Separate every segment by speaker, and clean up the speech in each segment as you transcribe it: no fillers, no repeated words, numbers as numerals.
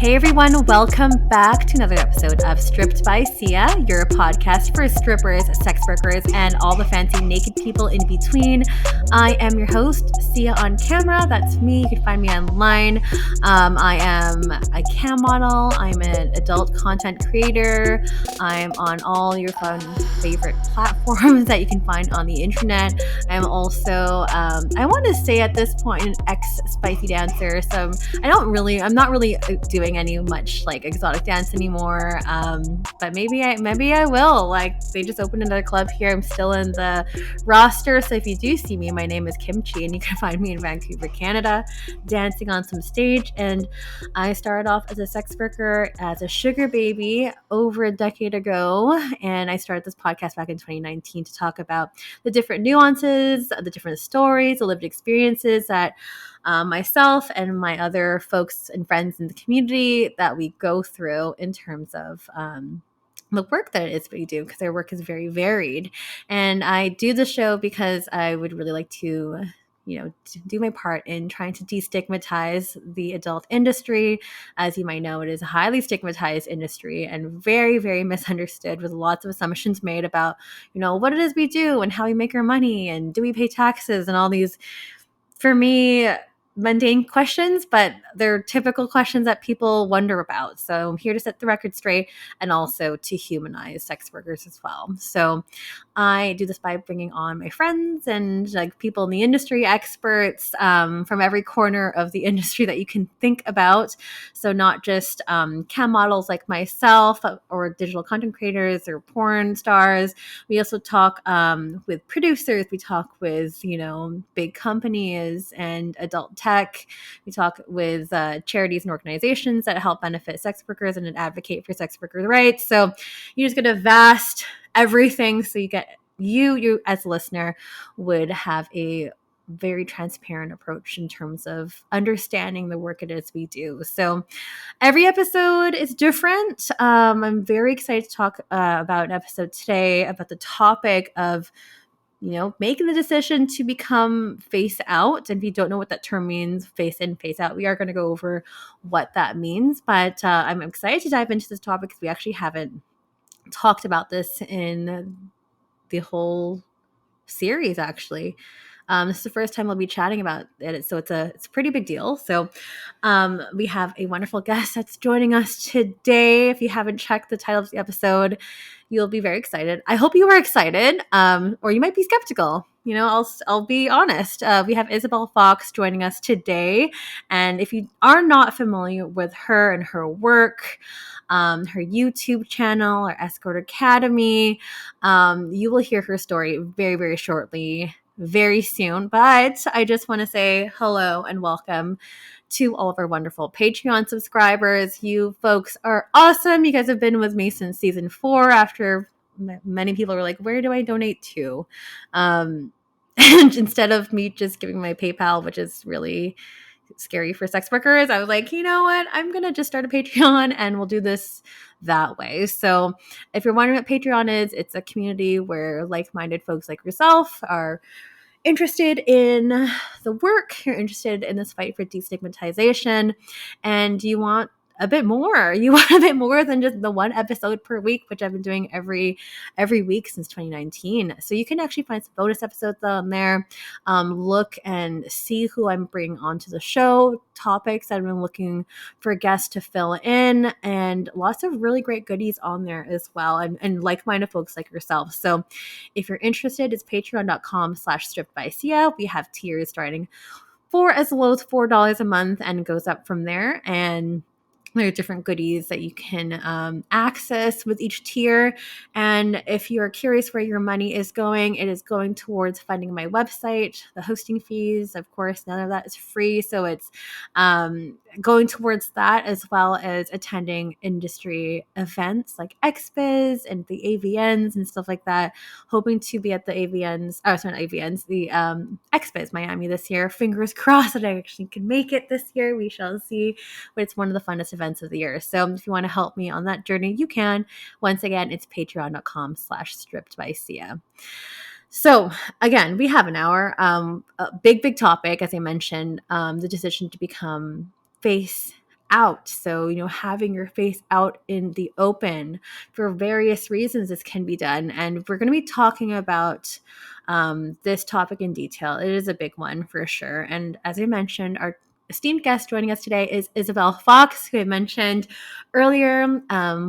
Speaker 1: Hey everyone, welcome back to another episode of Stripped by Sia, your podcast for strippers, sex workers, and all the fancy naked people in between. I am your host, Sia on camera. That's me. You can find me online. I am a cam model. I'm an adult content creator. I'm on all your fun favorite platforms that you can find on the internet. I'm also, I want to say at this point, an ex-spicy dancer. So I'm not really doing any much like exotic dance anymore. But maybe I will. Like they just opened another club here. I'm still in the roster. So if you do see me, my name is Kimchi and you can find me in Vancouver, Canada, dancing on some stage. And I started off as a sex worker, as a sugar baby over a decade ago. And I started this podcast back in 2019 to talk about the different nuances, the different stories, the lived experiences that myself and my other folks and friends in the community that we go through in terms of the work that it is we do, because our work is very varied. And I do the show because I would really like to do my part in trying to destigmatize the adult industry. As you might know, it is a highly stigmatized industry and very, very misunderstood, with lots of assumptions made about, what it is we do and how we make our money and do we pay taxes and all these, for me, mundane questions, but they're typical questions that people wonder about. So I'm here to set the record straight and also to humanize sex workers as well. So I do this by bringing on my friends and like people in the industry, experts from every corner of the industry that you can think about. So not just cam models like myself or digital content creators or porn stars. We also talk with producers. We talk with, big companies and adult tech. We talk with charities and organizations that help benefit sex workers and advocate for sex workers' rights. So you just get a vast everything. So you as a listener would have a very transparent approach in terms of understanding the work it is we do. So every episode is different. I'm very excited to talk about an episode today about the topic of making the decision to become face out. And if you don't know what that term means, face in, face out, we are going to go over what that means. But I'm excited to dive into this topic because we actually haven't talked about this in the whole series, actually. This is the first time we'll be chatting about it, so it's a pretty big deal. So we have a wonderful guest that's joining us today. If you haven't checked the title of the episode, you'll be very excited. I hope you were excited, or you might be skeptical. I'll be honest. We have Isabelle Fox joining us today, and if you are not familiar with her and her work, her YouTube channel, or Escort Academy, you will hear her story very, very shortly, very soon. But I just want to say hello and welcome to all of our wonderful Patreon subscribers. You folks are awesome. You guys have been with me since season 4, after many people were like, where do I donate to? And instead of me just giving my PayPal, which is really scary for sex workers, I was like, you know what? I'm going to just start a Patreon and we'll do this that way. So if you're wondering what Patreon is, it's a community where like-minded folks like yourself are interested in the work, you're interested in this fight for destigmatization, and you want a bit more. You want a bit more than just the one episode per week, which I've been doing every week since 2019. So you can actually find some bonus episodes on there. Look and see who I'm bringing onto the show, topics I've been looking for guests to fill in, and lots of really great goodies on there as well, and like-minded folks like yourself. So if you're interested, it's patreon.com/strippedbysia. We have tiers starting for as low as $4 a month and goes up from there. And there are different goodies that you can access with each tier. And if you're curious where your money is going, it is going towards funding my website, the hosting fees. Of course, none of that is free. So it's going towards that, as well as attending industry events like XBiz and the AVNs and stuff like that. Hoping to be at the AVNs, the XBiz Miami this year. Fingers crossed that I actually can make it this year. We shall see. But it's one of the funnest events of the year. So if you want to help me on that journey, you can. Once again, it's patreon.com/strippedbysia. So again, we have an hour. A big topic, as I mentioned, the decision to become face out. So, having your face out in the open for various reasons, this can be done. And we're going to be talking about this topic in detail. It is a big one for sure. And as I mentioned, our esteemed guest joining us today is Isabelle Fox, who I mentioned earlier,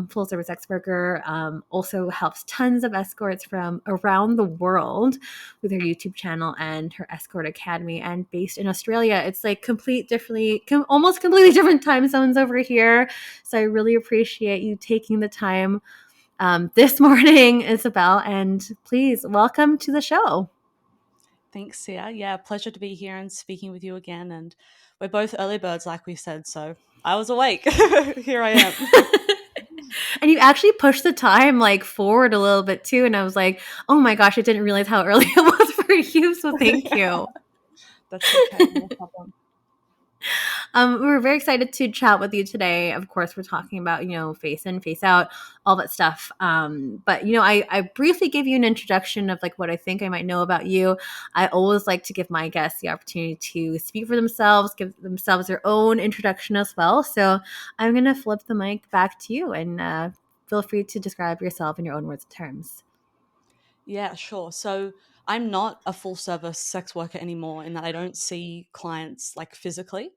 Speaker 1: full service sex worker, also helps tons of escorts from around the world with her YouTube channel and her Escort Academy, and based in Australia. It's like almost completely different time zones over here. So I really appreciate you taking the time this morning, Isabelle, and please welcome to the show.
Speaker 2: Thanks, Sia. Yeah, pleasure to be here and speaking with you again. And we're both early birds, like we said, so I was awake. Here I am.
Speaker 1: And you actually pushed the time like forward a little bit too. And I was like, oh my gosh, I didn't realize how early it was for you. So thank you.
Speaker 2: That's okay. No problem.
Speaker 1: We're very excited to chat with you today. Of course, we're talking about, face in, face out, all that stuff. But, I briefly gave you an introduction of like what I think I might know about you. I always like to give my guests the opportunity to speak for themselves, give themselves their own introduction as well. So I'm going to flip the mic back to you, and feel free to describe yourself in your own words and terms.
Speaker 2: Yeah, sure. So I'm not a full service sex worker anymore in that I don't see clients like physically.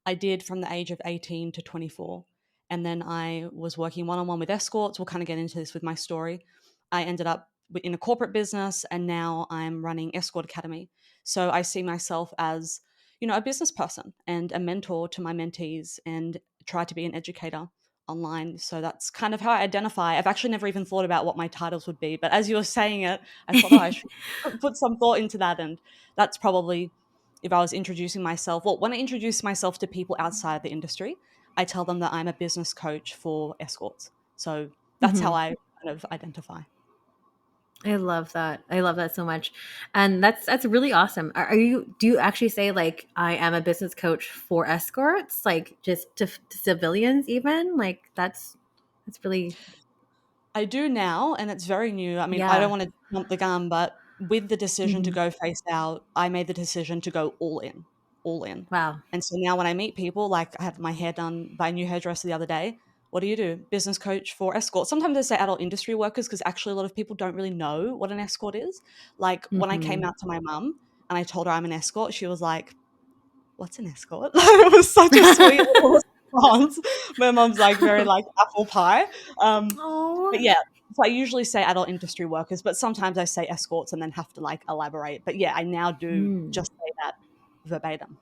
Speaker 2: I did from the age of 18 to 24. And then I was working one on one with escorts. We'll kind of get into this with my story. I ended up in a corporate business and now I'm running Escort Academy. So I see myself as, a business person and a mentor to my mentees and try to be an educator online. So that's kind of how I identify. I've actually never even thought about what my titles would be. But as you were saying it, I thought, oh, I should put some thought into that. And that's probably if I was introducing myself, well, when I introduce myself to people outside the industry, I tell them that I'm a business coach for escorts. So that's how
Speaker 1: Mhm.
Speaker 2: I kind of identify.
Speaker 1: I love that. I love that so much. And that's really awesome. Do you actually say like I am a business coach for escorts, like just to civilians even? Like that's really
Speaker 2: I do now, and it's very new. I mean, I don't
Speaker 1: yeah.
Speaker 2: want to jump the gun, but with the decision to
Speaker 1: Mhm.
Speaker 2: go face out, I made the decision to go all in, all in.
Speaker 1: Wow.
Speaker 2: And so now when I meet people, like I had my hair done by a new hairdresser the other day. What do you do? Business coach for escorts. Sometimes they say adult industry workers because actually a lot of people don't really know what an escort is. Like when I came
Speaker 1: Mhm.
Speaker 2: out to my mum and I told her I'm an escort, she was like, "What's an escort?" It was such a sweet little response. My mum's like very like apple pie.
Speaker 1: Oh.
Speaker 2: But yeah, so I usually say adult industry workers, but sometimes I say escorts and then have to like elaborate. But yeah, I now do
Speaker 1: Hmm.
Speaker 2: just say that verbatim.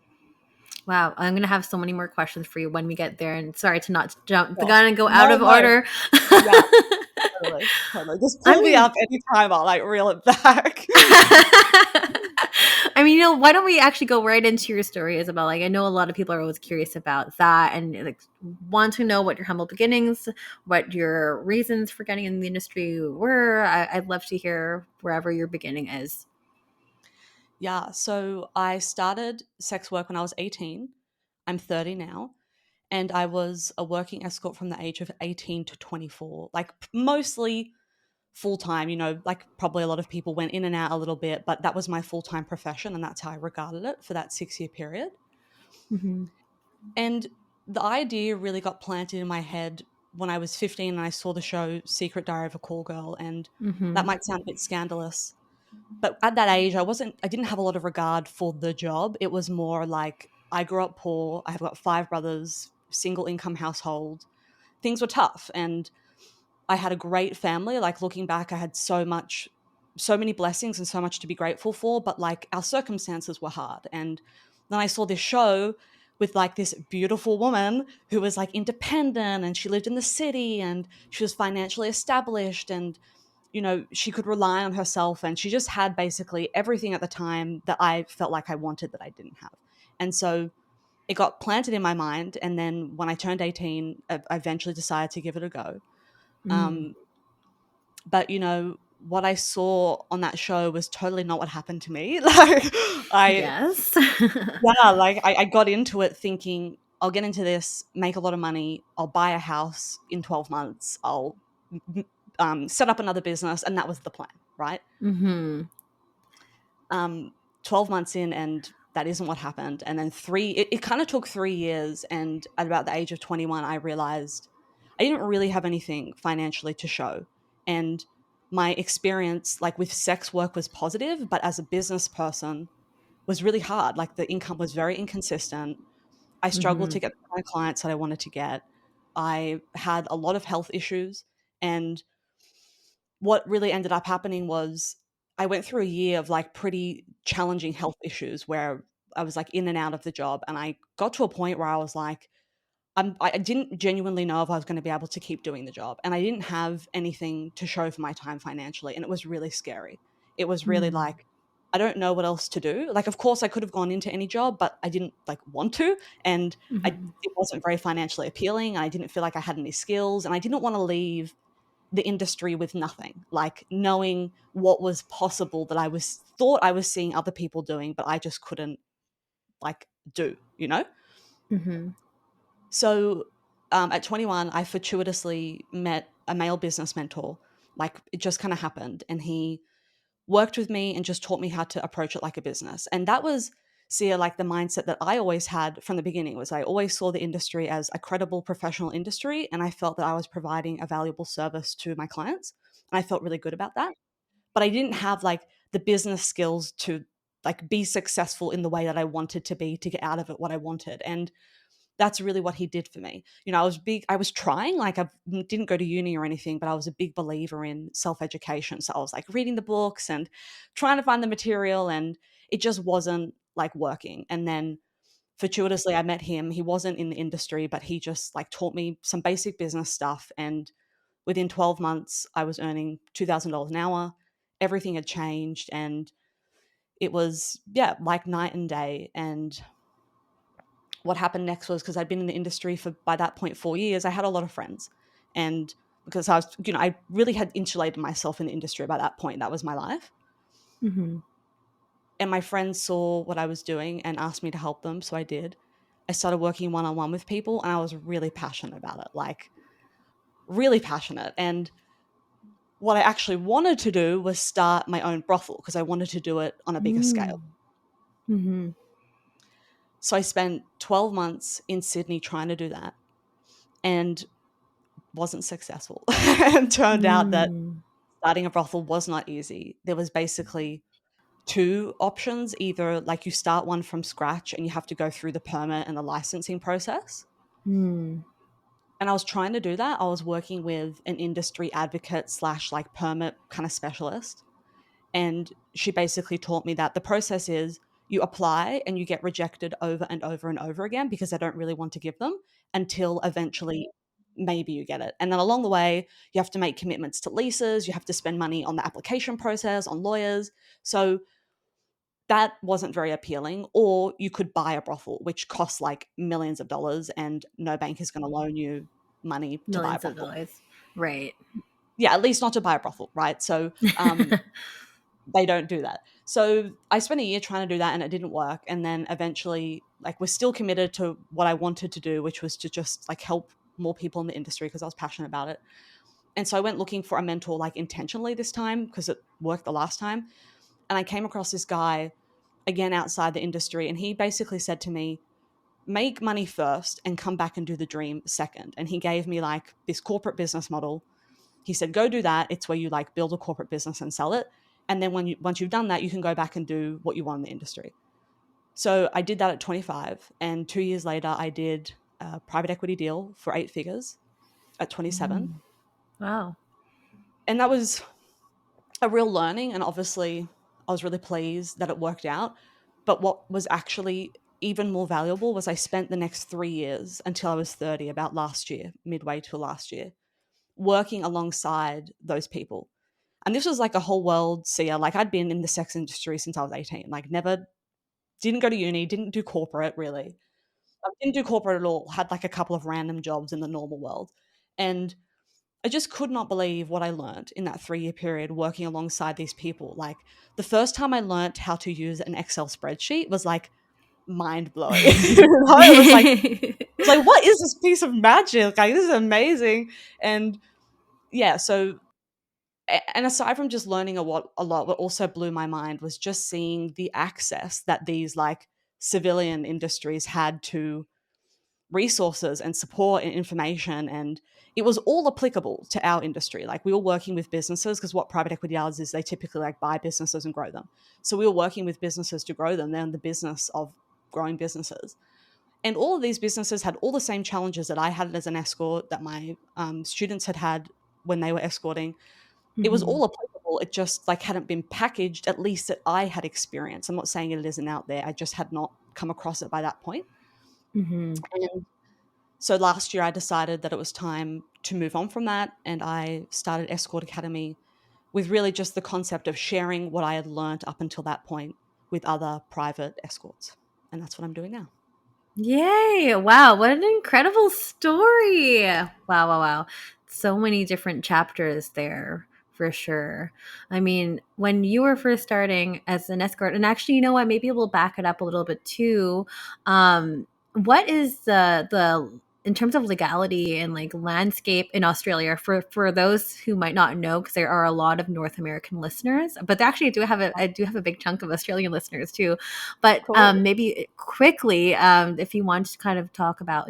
Speaker 1: Wow, I'm gonna have so many more questions for you when we get there. And sorry to not jump the
Speaker 2: Gosh.
Speaker 1: gun and go out
Speaker 2: No,
Speaker 1: of
Speaker 2: no.
Speaker 1: order.
Speaker 2: Yeah, totally, totally. Just
Speaker 1: I
Speaker 2: pull me
Speaker 1: mean,
Speaker 2: up anytime, I'll like reel it back.
Speaker 1: I mean, why don't we actually go right into your story, Isabel? Like, I know a lot of people are always curious about that and like want to know what your humble beginnings, what your reasons for getting in the industry were. I'd love to hear wherever your beginning is.
Speaker 2: Yeah, so I started sex work when I was 18. I'm 30 now. And I was a working escort from the age of 18 to 24, like mostly full time, like probably a lot of people went in and out a little bit, but that was my full time profession. And that's how I regarded it for that 6 year period.
Speaker 1: Mm-hmm.
Speaker 2: And the idea really got planted in my head when I was 15 and I saw the show Secret Diary of a Call Girl. And that
Speaker 1: Mm-hmm.
Speaker 2: might sound a bit scandalous, but at that age, I didn't have a lot of regard for the job. It was more like I grew up poor. I have got 5 brothers, single income household. Things were tough. And I had a great family. Like looking back, I had so many blessings and so much to be grateful for, but like our circumstances were hard. And then I saw this show with like this beautiful woman who was like independent and she lived in the city and she was financially established and she could rely on herself and she just had basically everything at the time that I felt like I wanted that I didn't have. And so it got planted in my mind. And then when I turned 18, I eventually decided to give it a go.
Speaker 1: Mm.
Speaker 2: Um, but what I saw on that show was totally not what happened to me. Like I
Speaker 1: Yes.
Speaker 2: yeah, like I got into it thinking I'll get into this, make a lot of money, I'll buy a house in 12 months, I'll set up another business, and that was the plan, right?
Speaker 1: Mm-hmm.
Speaker 2: um 12 months in and that isn't what happened. And then it kind of took 3 years. And at about the age of 21, I realized I didn't really have anything financially to show. And my experience, like with sex work, was positive, but as a business person, was really hard. Like the income was very inconsistent. I struggled
Speaker 1: Mm-hmm.
Speaker 2: to get the kind of clients that I wanted to get. I had a lot of health issues. And what really ended up happening was I went through a year of like pretty challenging health issues where I was like in and out of the job. And I got to a point where I was like, I didn't genuinely know if I was going to be able to keep doing the job. And I didn't have anything to show for my time financially. And it was really scary. It was really like, I don't know what else to do. Like, of course, I could have gone into any job, but I didn't like want to. And
Speaker 1: Mm-hmm.
Speaker 2: it wasn't very financially appealing. And I didn't feel like I had any skills. And I didn't want to leave the industry with nothing, like knowing what was possible that I was thought I was seeing other people doing, but I just couldn't like do, you know?
Speaker 1: Mm-hmm.
Speaker 2: So at 21, I fortuitously met a male business mentor. Like it just kind of happened. And he worked with me and just taught me how to approach it like a business. And that was, Sia, like the mindset that I always had from the beginning was I always saw the industry as a credible professional industry. And I felt that I was providing a valuable service to my clients. And I felt really good about that. But I didn't have like the business skills to like be successful in the way that I wanted to be to get out of it what I wanted. And that's really what he did for me. You know, I was trying, like I didn't go to uni or anything, but I was a big believer in self-education. So I was like reading the books and trying to find the material, and it just wasn't like working. And then fortuitously I met him. He wasn't in the industry, but he just like taught me some basic business stuff. And within 12 months, I was earning $2,000 an hour. Everything had changed, and it was, yeah, like night and day. And what happened next was because I'd been in the industry for, by that point, 4 years, I had a lot of friends. And because I was, you know, I really had insulated myself in the industry by that point. That was my life.
Speaker 1: Mm-hmm.
Speaker 2: And my friends saw what I was doing and asked me to help them. So I did. I started working one on one with people, and I was really passionate about it, like really passionate. And what I actually wanted to do was start my own brothel because I wanted to do it on a bigger scale.
Speaker 1: Mm-hmm.
Speaker 2: So I spent 12 months in Sydney trying to do that and wasn't successful. And turned out that
Speaker 1: Mm-hmm.
Speaker 2: starting a brothel was not easy. There was basically two options. Either like you start one from scratch and you have to go through the permit and the licensing process. And I was trying to do that. I was working with an industry advocate slash like permit kind of specialist. And she basically taught me that the process is you apply and you get rejected over and over and over again because they don't really want to give them until eventually maybe you get it. And then along the way, you have to make commitments to leases, you have to spend money on the application process, on lawyers. So that wasn't very appealing. Or you could buy a brothel, which costs like millions of dollars, and no bank is going to loan you money to buy a
Speaker 1: Millions of
Speaker 2: brothel.
Speaker 1: dollars. Right.
Speaker 2: Yeah, at least not to buy a brothel, right? So they don't do that. So I spent a year trying to do that and it didn't work. And then eventually, like, we're still committed to what I wanted to do, which was to just like help more people in the industry because I was passionate about it. And so I went looking for a mentor like intentionally this time because it worked the last time. And I came across this guy again outside the industry. And he basically said to me, make money first and come back and do the dream second. And he gave me like this corporate business model. He said, go do that. It's where you like build a corporate business and sell it. And then once you've done that, you can go back and do what you want in the industry. So I did that at 25. And 2 years later, I did a private equity deal for 8 figures at 27.
Speaker 1: Wow.
Speaker 2: And that was a real learning. And obviously, I was really pleased that it worked out. But what was actually even more valuable was I spent the next 3 years until I was 30, about last year, midway to last year, working alongside those people. And this was like a whole world seer. Like I'd been in the sex industry since I was 18. Like never, didn't go to uni, didn't do corporate really. I didn't do corporate at all. Had like a couple of random jobs in the normal world. And I just could not believe what I learned in that 3 year period working alongside these people. Like the first time I learned how to use an Excel spreadsheet was like mind blowing. It was like, what is this piece of magic? Like this is amazing. And yeah, so and aside from just learning a lot, what also blew my mind was just seeing the access that these like civilian industries had to resources and support and information, and it was all applicable to our industry. Like, we were working with businesses, because what private equity does is they typically like buy businesses and grow them. So we were working with businesses to grow them. They're in the business of growing businesses, and all of these businesses had all the same challenges that I had as an escort, that my students had when they were escorting. It was
Speaker 1: Mm-hmm.
Speaker 2: all applicable. It just like hadn't been packaged, at least that I had experienced. I'm not saying it isn't out there. I just had not come across it by that point.
Speaker 1: Mm-hmm.
Speaker 2: And so last year I decided that it was time to move on from that, and I started Escort Academy with really just the concept of sharing what I had learned up until that point with other private escorts. And that's what I'm doing now.
Speaker 1: Yay. Wow. What an incredible story. Wow, wow, wow. So many different chapters there for sure. I mean, when you were first starting as an escort, and actually, you know what, maybe we'll back it up a little bit too. What is the in terms of legality and like landscape in Australia for those who might not know, because there are a lot of North American listeners, but actually I do have a big chunk of Australian listeners too. But
Speaker 2: Cool.
Speaker 1: maybe quickly, if you want to kind of talk about,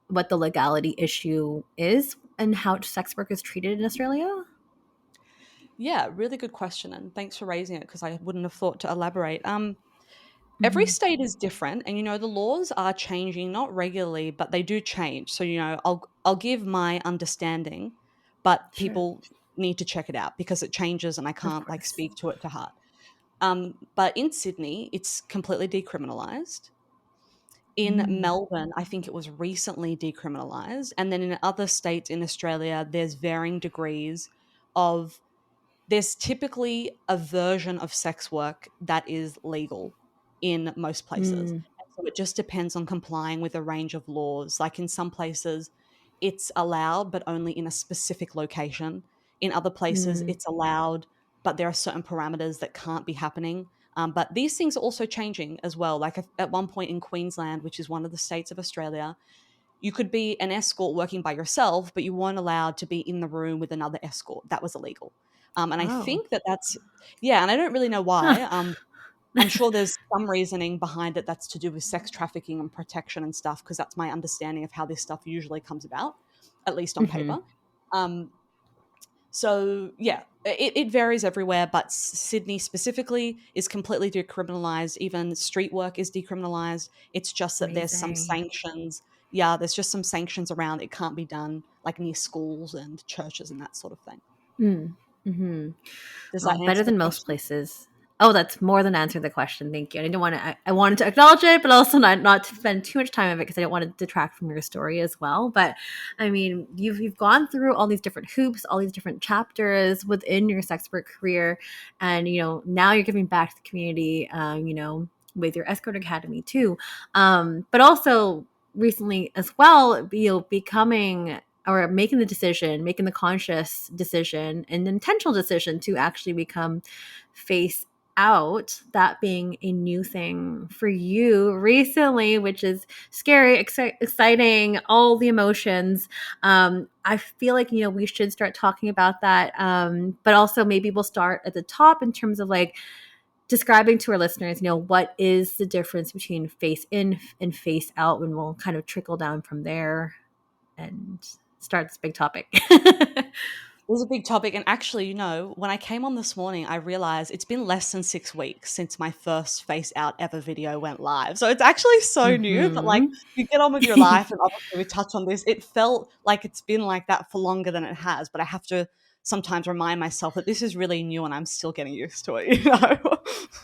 Speaker 1: what the legality issue is and how sex work is treated in Australia.
Speaker 2: Yeah, really good question. And thanks for raising it, because I wouldn't have thought to elaborate. Every
Speaker 1: Mm-hmm.
Speaker 2: state is different, and the laws are changing, not regularly, but they do change. So I'll give my understanding, but
Speaker 1: Sure.
Speaker 2: people need to check it out because it changes, and I
Speaker 1: Of
Speaker 2: can't like
Speaker 1: course.
Speaker 2: speak to it to heart. But in Sydney, it's completely decriminalized. In
Speaker 1: Mm.
Speaker 2: Melbourne, I think it was recently decriminalized, and then in other states in Australia, there's varying degrees of there's typically a version of sex work that is legal in most places.
Speaker 1: Mm.
Speaker 2: And so it just depends on complying with a range of laws. Like, in some places, it's allowed, but only in a specific location. In other places,
Speaker 1: Mm.
Speaker 2: it's allowed, but there are certain parameters that can't be happening. But these things are also changing as well. Like, at one point in Queensland, which is one of the states of Australia, you could be an escort working by yourself, but you weren't allowed to be in the room with another escort. That was illegal. And I
Speaker 1: Oh.
Speaker 2: think that yeah, and I don't really know
Speaker 1: Huh.
Speaker 2: why. I'm sure there's some reasoning behind it that's to do with sex trafficking and protection and stuff, because that's my understanding of how this stuff usually comes about, at least on
Speaker 1: Mm-hmm.
Speaker 2: paper. Um, so yeah, it varies everywhere, but Sydney specifically is completely decriminalized. Even street work is decriminalized. It's just that there's some
Speaker 1: Amazing.
Speaker 2: sanctions. Yeah, there's just some sanctions around. It can't be done like near schools and churches and that sort of thing.
Speaker 1: Mm. Mm-hmm.
Speaker 2: Does
Speaker 1: Well,
Speaker 2: that
Speaker 1: better
Speaker 2: answer the
Speaker 1: than most
Speaker 2: question?
Speaker 1: places. Oh, that's more than answered the question. Thank you. I didn't want to. I wanted to acknowledge it, but also not to spend too much time of it because I didn't want to detract from your story as well. But I mean, you've gone through all these different hoops, all these different chapters within your sex work career, and now you're giving back to the community. With your escort academy too, but also recently as well, becoming or making the decision, making the conscious decision and intentional decision to actually become face out, that being a new thing for you recently, which is scary, exciting, all the emotions. I feel like, we should start talking about that. But also maybe we'll start at the top in terms of like describing to our listeners, what is the difference between face in and face out, and we'll kind of trickle down from there and start this big topic.
Speaker 2: It was a big topic. And actually, when I came on this morning, I realized it's been less than 6 weeks since my first face out ever video went live. So it's actually so new, but like,
Speaker 1: Mm-hmm.
Speaker 2: you get on with your life, and obviously we touch on this. It felt like it's been like that for longer than it has, but I have to sometimes remind myself that this is really new and I'm still getting used to it.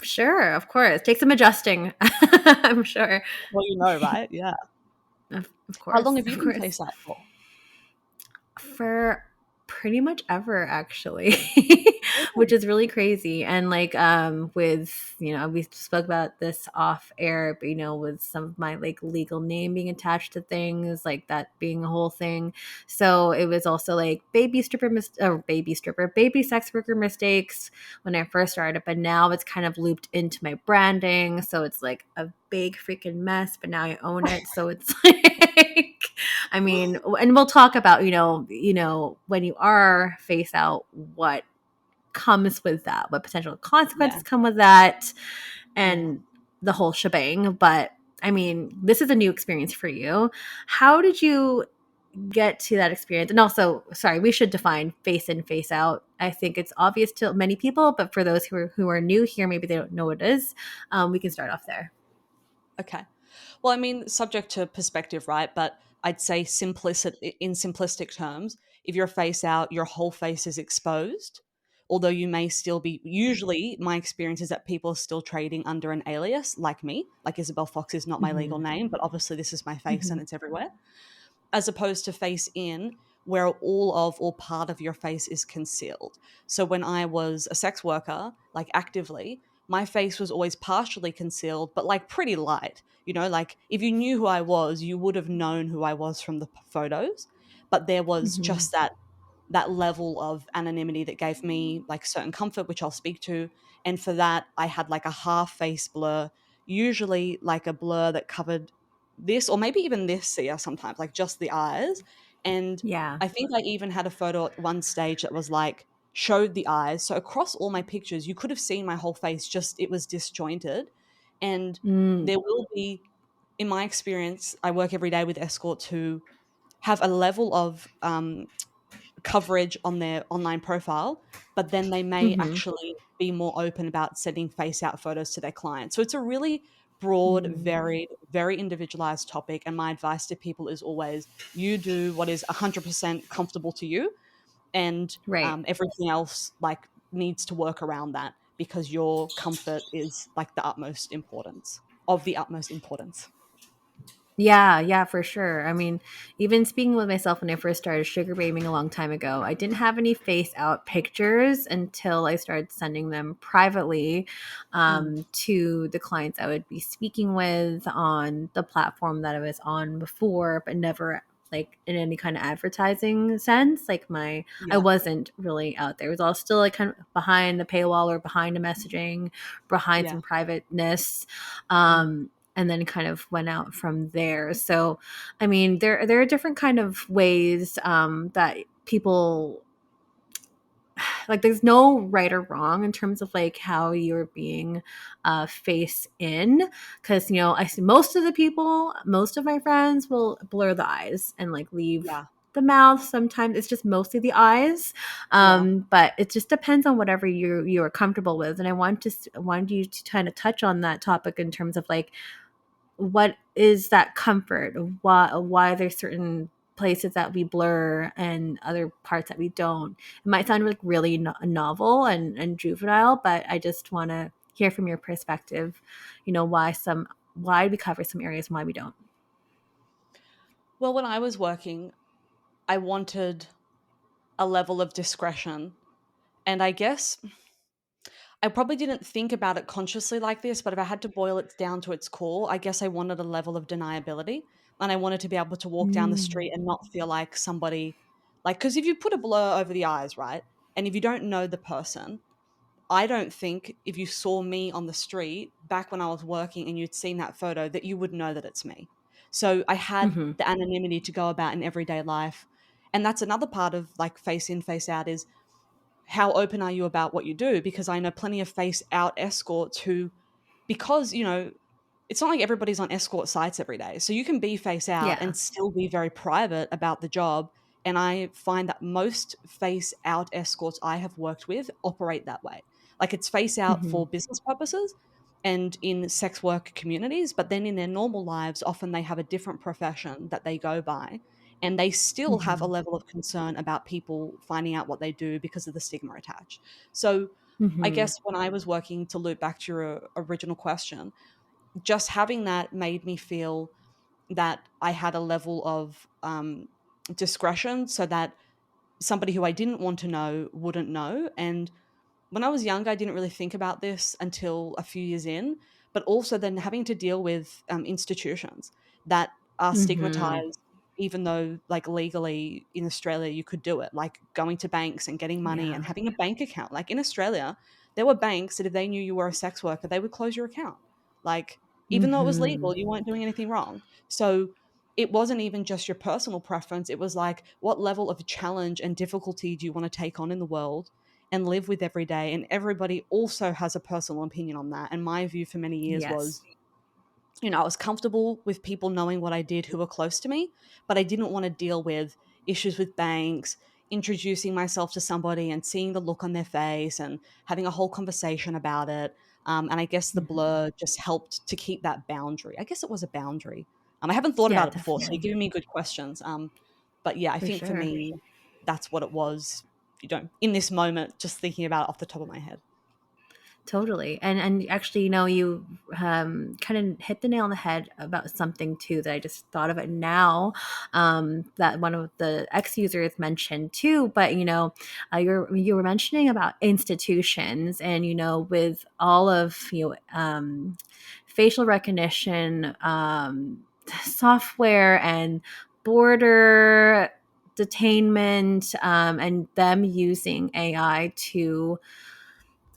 Speaker 1: Sure, of course. Take some adjusting. I'm sure.
Speaker 2: Well, right? Yeah.
Speaker 1: Of
Speaker 2: How long
Speaker 1: course,
Speaker 2: have you
Speaker 1: of
Speaker 2: been
Speaker 1: course.
Speaker 2: face out for?
Speaker 1: For pretty much ever, actually. Which is really crazy. And like with we spoke about this off air, but with some of my like legal name being attached to things, like that being a whole thing. So it was also like baby sex worker mistakes when I first started, but now it's kind of looped into my branding, so it's like a big freaking mess, but now I own it, so it's like I mean, and we'll talk about, when you are face out, what comes with that, what potential
Speaker 2: Yeah.
Speaker 1: consequences come with that.
Speaker 2: Yeah.
Speaker 1: And the whole shebang. But I mean, this is a new experience for you. How did you get to that experience? And also, sorry, we should define face in, face out. I think it's obvious to many people, but for those who are new here, maybe they don't know what it is. We can start off there.
Speaker 2: Okay. Well, I mean, subject to perspective, right? But I'd say in simplistic terms, if you're face out, your whole face is exposed. Although you may still be, usually my experience is that people are still trading under an alias, like me. Like Isabelle Fox is not my legal
Speaker 1: Hmm.
Speaker 2: name, but obviously this is my face and
Speaker 1: Hmm.
Speaker 2: it's everywhere, as opposed to face in, where all of or part of your face is concealed. So when I was a sex worker, like actively, my face was always partially concealed, but like pretty light. You know, like if you knew who I was, you would have known who I was from the photos. But there was
Speaker 1: Hmm.
Speaker 2: just that level of anonymity that gave me like certain comfort, which I'll speak to. And for that, I had like a half face blur, usually like a blur that covered this or maybe even this ear sometimes, like just the eyes. And
Speaker 1: Yeah.
Speaker 2: I think I even had a photo at one stage that was like showed the eyes. So across all my pictures, you could have seen my whole face, just it was disjointed. And
Speaker 1: Mm.
Speaker 2: there will be, in my experience, I work every day with escorts who have a level of coverage on their online profile, but then they may
Speaker 1: Hmm.
Speaker 2: actually be more open about sending face out photos to their clients. So it's a really broad,
Speaker 1: Mm.
Speaker 2: varied, very individualized topic. And my advice to people is always you do what is 100% comfortable to you, and
Speaker 1: Right.
Speaker 2: everything else like needs to work around that because your comfort is like the utmost importance of the utmost importance.
Speaker 1: Yeah, yeah, for sure. I mean, even speaking with myself when I first started sugar babing a long time ago, I didn't have any face out pictures until I started sending them privately
Speaker 2: Mm.
Speaker 1: to the clients I would be speaking with on the platform that I was on before, but never like in any kind of advertising sense. Like I
Speaker 2: Yeah,
Speaker 1: wasn't really out there. It was all still like kind of behind the paywall or behind the messaging, behind
Speaker 2: yeah.
Speaker 1: some privateness.
Speaker 2: Mm.
Speaker 1: And then kind of went out from there. So, I mean, there are different kind of ways that people like. There's no right or wrong in terms of like how you're being face in, because I see most of the people, most of my friends will blur the eyes and like leave
Speaker 2: Yeah,
Speaker 1: the mouth. Sometimes it's just mostly the eyes,
Speaker 2: yeah.
Speaker 1: but it just depends on whatever you are comfortable with. And wanted you to kind of touch on that topic in terms of like what is that comfort, why there's certain places that we blur and other parts that we don't. It might sound like really novel and juvenile, but I just want to hear from your perspective, why we cover some areas and why we don't.
Speaker 2: Well, when I was working, I wanted a level of discretion. And I guess I probably didn't think about it consciously like this, but if I had to boil it down to its core, I guess I wanted a level of deniability. And I wanted to be able to walk down the
Speaker 1: Mm.
Speaker 2: street and not feel like somebody, like, because if you put a blur over the eyes, right? And if you don't know the person, I don't think if you saw me on the street back when I was working and you'd seen that photo that you would know that it's me. So I had
Speaker 1: Mm-hmm.
Speaker 2: the anonymity to go about in everyday life. And that's another part of like face in, face out is how open are you about what you do? Because I know plenty of face out escorts who, because, it's not like everybody's on escort sites every day. So you can be face out
Speaker 1: Yeah.
Speaker 2: and still be very private about the job. And I find that most face out escorts I have worked with operate that way. Like it's face out
Speaker 1: Mm-hmm.
Speaker 2: for business purposes and in sex work communities, but then in their normal lives, often they have a different profession that they go by. And they still have a
Speaker 1: Mm-hmm.
Speaker 2: level of concern about people finding out what they do because of the stigma attached. So I
Speaker 1: Mm-hmm.
Speaker 2: guess when I was working, to loop back to your original question, just having that made me feel that I had a level of discretion so that somebody who I didn't want to know wouldn't know. And when I was younger, I didn't really think about this until a few years in, but also then having to deal with institutions that are
Speaker 1: Mm-hmm.
Speaker 2: stigmatized, even though, like, legally in Australia, you could do it, like going to banks and getting money
Speaker 1: Yeah.
Speaker 2: and having a bank account. Like in Australia, there were banks that if they knew you were a sex worker, they would close your account. Like, even though it was
Speaker 1: Mm-hmm.
Speaker 2: legal, you weren't doing anything wrong. So it wasn't even just your personal preference. It was like, what level of challenge and difficulty do you want to take on in the world? and live with every day. And everybody also has a personal opinion on that. And my view for many years
Speaker 1: Yes.
Speaker 2: was, I was comfortable with people knowing what I did who were close to me, but I didn't want to deal with issues with banks, introducing myself to somebody and seeing the look on their face and having a whole conversation about it. And I guess the
Speaker 1: Mhm.
Speaker 2: blur just helped to keep that boundary. I guess it was a boundary. I haven't thought
Speaker 1: Yeah,
Speaker 2: about it before, so you're
Speaker 1: definitely.
Speaker 2: giving me good questions. But yeah, I
Speaker 1: For
Speaker 2: think for
Speaker 1: sure.
Speaker 2: me, that's what it was. In this moment, just thinking about it off the top of my head.
Speaker 1: Totally. And actually, you kind of hit the nail on the head about something too that I just thought of it now, that one of the ex users mentioned too. But you were mentioning about institutions, and with all of facial recognition software and border detainment, and them using AI to,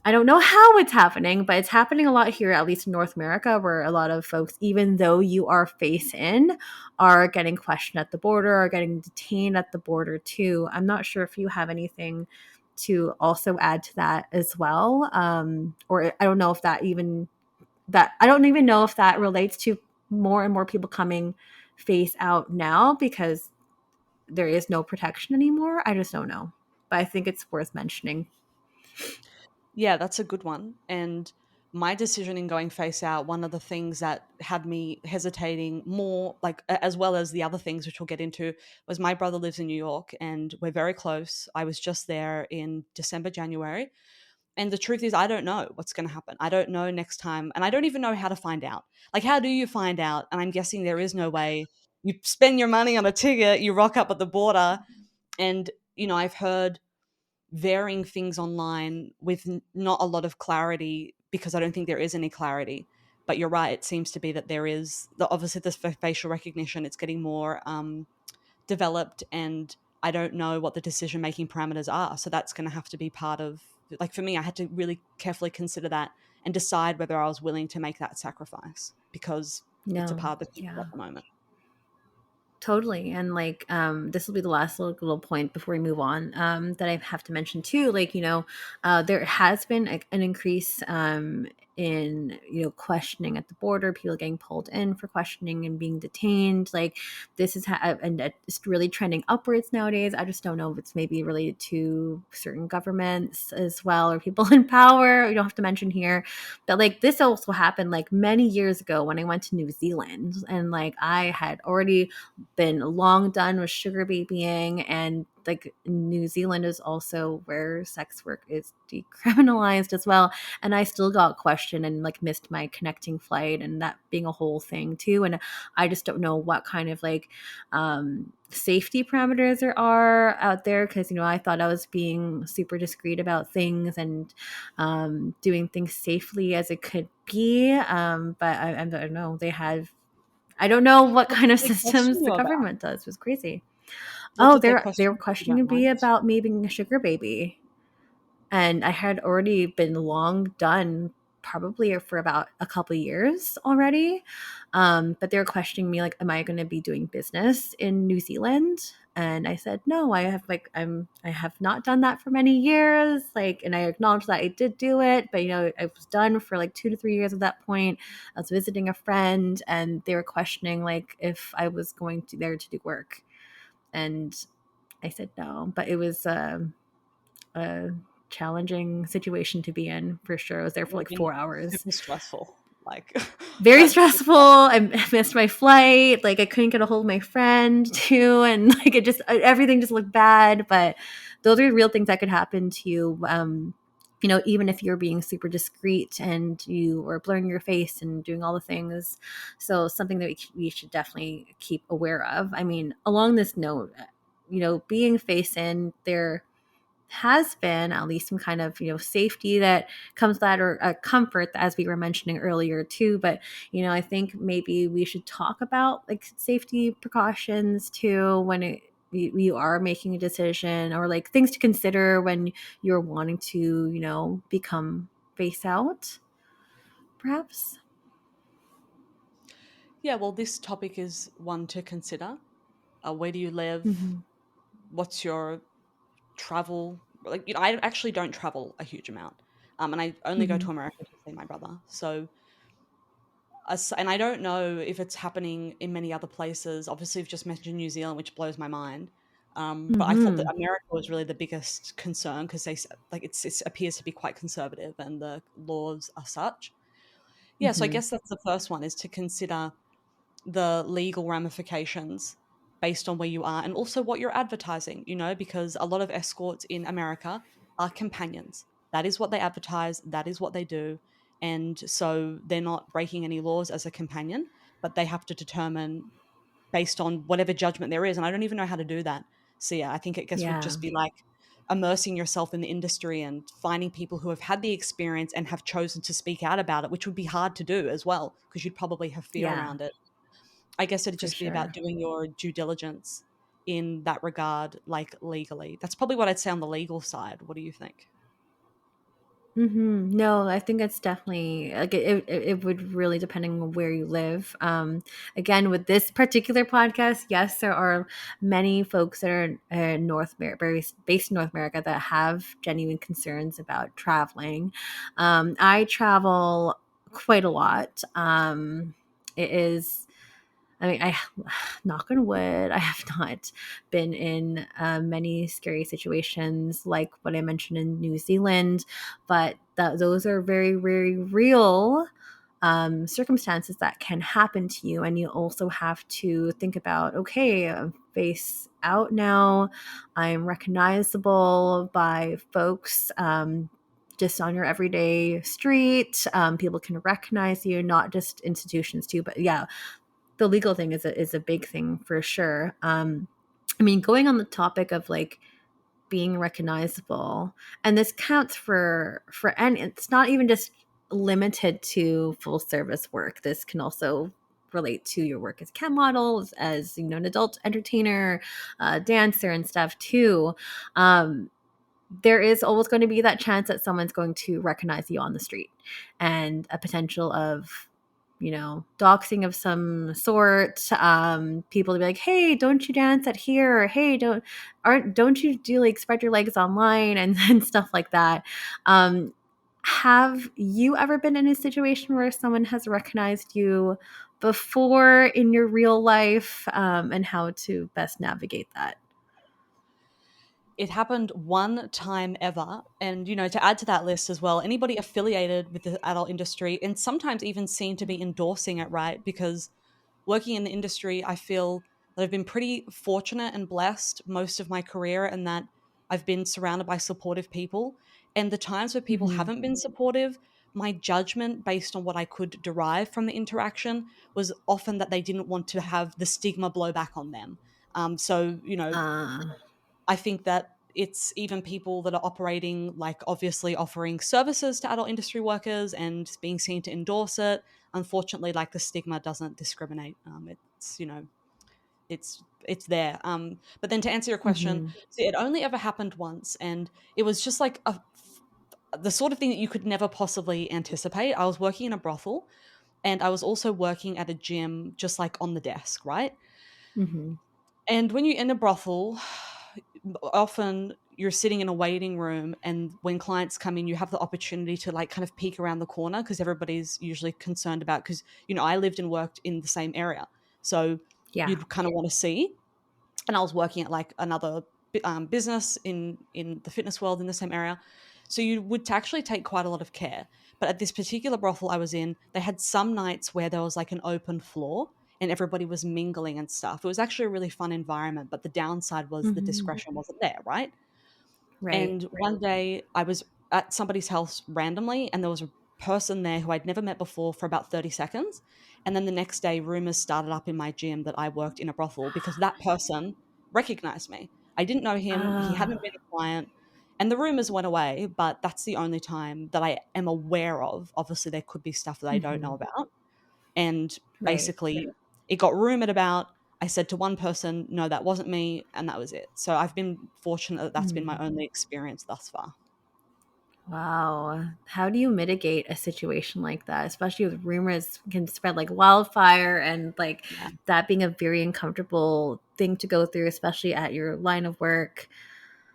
Speaker 1: I don't know how it's happening, but it's happening a lot here, at least in North America, where a lot of folks, even though you are face in, are getting questioned at the border, are getting detained at the border too. I'm not sure if you have anything to also add to that as well. Or I don't know if I don't even know if that relates to more and more people coming face out now because there is no protection anymore. I just don't know. But I think it's worth mentioning.
Speaker 2: Yeah, that's a good one. And my decision in going face out, one of the things that had me hesitating more, like as well as the other things, which we'll get into, was my brother lives in New York and we're very close. I was just there in December, January. And the truth is, I don't know what's going to happen. I don't know next time. And I don't even know how to find out. Like, how do you find out? And I'm guessing there is no way. You spend your money on a ticket, you rock up at the border. And, I've heard varying things online with not a lot of clarity because I don't think there is any clarity. But you're right; it seems to be that there is. Obviously, this facial recognition, it's getting more developed, and I don't know what the decision making parameters are. So that's going to have to be part of. Like for me, I had to really carefully consider that and decide whether I was willing to make that sacrifice because it's a
Speaker 1: No,
Speaker 2: part of the future
Speaker 1: yeah.
Speaker 2: at the moment.
Speaker 1: Totally. And this will be the last little point before we move on, that I have to mention too. There has been an increase in, questioning at the border, people getting pulled in for questioning and being detained. Like this is, and it's really trending upwards nowadays. I just don't know if it's maybe related to certain governments as well, or people in power. We don't have to mention here. But this also happened many years ago when I went to New Zealand, and I had already been long done with sugar babying, and New Zealand is also where sex work is decriminalized as well, and I still got questioned and missed my connecting flight, and that being a whole thing too. And I just don't know what kind of safety parameters there are out there, because I thought I was being super discreet about things and doing things safely as it could be, but I don't know, I don't know what
Speaker 2: What
Speaker 1: kind
Speaker 2: did
Speaker 1: of
Speaker 2: they question
Speaker 1: systems the
Speaker 2: you about?
Speaker 1: government does. It was crazy.
Speaker 2: What
Speaker 1: Oh,
Speaker 2: did they
Speaker 1: they were
Speaker 2: question you
Speaker 1: questioning
Speaker 2: about,
Speaker 1: me
Speaker 2: Mike?
Speaker 1: about me being a sugar baby, and I had already been long done, probably for about a couple of years already. But they were questioning me am I going to be doing business in New Zealand? And I said no. I have not done that for many years. And I acknowledged that I did do it, but I was done for 2 to 3 years at that point. I was visiting a friend, and they were questioning if I was going to there to do work, and I said no. But it was a challenging situation to be in for sure. I was there
Speaker 2: It
Speaker 1: for
Speaker 2: would have been
Speaker 1: 4 hours.
Speaker 2: super stressful. Like
Speaker 1: Very
Speaker 2: that's
Speaker 1: stressful. I missed my flight. I couldn't get a hold of my friend too, and it just everything just looked bad. But those are real things that could happen to you. Even if you're being super discreet and you are blurring your face and doing all the things. So something that we should definitely keep aware of. I mean, along this note, being face in there has been at least some kind of safety that comes that, or a comfort, as we were mentioning earlier too. But I think maybe we should talk about safety precautions too when you are making a decision, or things to consider when you're wanting to become face out, perhaps.
Speaker 2: Yeah, well, this topic is one to consider. Where do you live?
Speaker 1: Hmm.
Speaker 2: What's your travel like, I actually don't travel a huge amount, and I only go
Speaker 1: Mm-hmm.
Speaker 2: to America to see my brother. So, and I don't know if it's happening in many other places. Obviously, you've just mentioned New Zealand, which blows my mind. But I thought that
Speaker 1: Mm-hmm.
Speaker 2: America was really the biggest concern because like it appears to be quite conservative and the laws are such. Yeah, so I
Speaker 1: Mm-hmm.
Speaker 2: guess that's the first one, is to consider the legal ramifications based on where you are and also what you're advertising, because a lot of escorts in America are companions. That is what they advertise, that is what they do. And so they're not breaking any laws as a companion, but they have to determine based on whatever judgment there is. And I don't even know how to do that. So yeah, I think it guess would
Speaker 1: Yeah.
Speaker 2: just be like immersing yourself in the industry and finding people who have had the experience and have chosen to speak out about it, which would be hard to do as well because you'd probably have fear
Speaker 1: Yeah,
Speaker 2: around it. I guess it'd
Speaker 1: for
Speaker 2: just be about
Speaker 1: sure.
Speaker 2: doing your due diligence in that regard, like legally. That's probably what I'd say on the legal side. What do you think?
Speaker 1: No, I think it's definitely like it would really depending on where you live. Again, with this particular podcast, yes, there are many folks that are in North America, based in North America, that have genuine concerns about traveling. I travel quite a lot. It is. I mean, I knock on wood, I have not been in many scary situations like what I mentioned in New Zealand, but those are very, very real circumstances that can happen to you. And you also have to think about, okay, I'm face out now. I'm recognizable by folks. Just on your everyday street, people can recognize you, not just institutions too, but yeah, the legal thing is a big thing for sure. I mean, going on the topic of like being recognizable, and this counts for and it's not even just limited to full service work. This can also relate to your work as cam models, as an adult entertainer, dancer, and stuff too. Um, there is always going to be that chance that someone's going to recognize you on the street, and a potential of doxing of some sort. People to be like, hey, don't you dance at here, or hey, don't you do like spread your legs online, and stuff like that. Have you ever been in a situation where someone has recognized you before in your real life, and how to best navigate that?
Speaker 2: It happened one time ever. And, to add to that list as well, anybody affiliated with the adult industry and sometimes even seen to be endorsing it, right? Because working in the industry, I feel that I've been pretty fortunate and blessed most of my career, and that I've been surrounded by supportive people. And the times where people
Speaker 1: Mm-hmm.
Speaker 2: haven't been supportive, my judgment based on what I could derive from the interaction was often that they didn't want to have the stigma blow back on them. So,
Speaker 1: Uh,
Speaker 2: I think that it's even people that are operating, like obviously offering services to adult industry workers and being seen to endorse it. Unfortunately, like the stigma doesn't discriminate. It's there. But then to answer your question,
Speaker 1: mhm.
Speaker 2: see, it only ever happened once, and it was just like the sort of thing that you could never possibly anticipate. I was working in a brothel, and I was also working at a gym, just like on the desk, right?
Speaker 1: Mhm.
Speaker 2: And when you're in a brothel, often you're sitting in a waiting room, and when clients come in, you have the opportunity to like kind of peek around the corner because everybody's usually concerned about, because I lived and worked in the same area, so
Speaker 1: Yeah.
Speaker 2: you'd kind of want to see. And I was working at like another business in the fitness world in the same area. So you would actually take quite a lot of care. But at this particular brothel I was in, they had some nights where there was like an open floor and everybody was mingling and stuff. It was actually a really fun environment, but the downside was the
Speaker 1: Mhm.
Speaker 2: discretion wasn't there, right?
Speaker 1: Right.
Speaker 2: And one day I was at somebody's house randomly, and there was a person there who I'd never met before for about 30 seconds. And then the next day, rumors started up in my gym that I worked in a brothel because that person recognized me. I didn't know him, he hadn't
Speaker 1: Ah,
Speaker 2: been a client. And the rumors went away, but that's the only time that I am aware of. Obviously, there could be stuff that I don't know
Speaker 1: mhm.
Speaker 2: about. And
Speaker 1: Right.
Speaker 2: basically, it got rumored about. I said to one person, no, that wasn't me, and that was it. So I've been fortunate that that's been my
Speaker 1: Mm.
Speaker 2: only experience thus far.
Speaker 1: Wow. How do you mitigate a situation like that, especially with rumors can spread like wildfire, and like
Speaker 2: Yeah,
Speaker 1: that being a very uncomfortable thing to go through, especially at your line of work?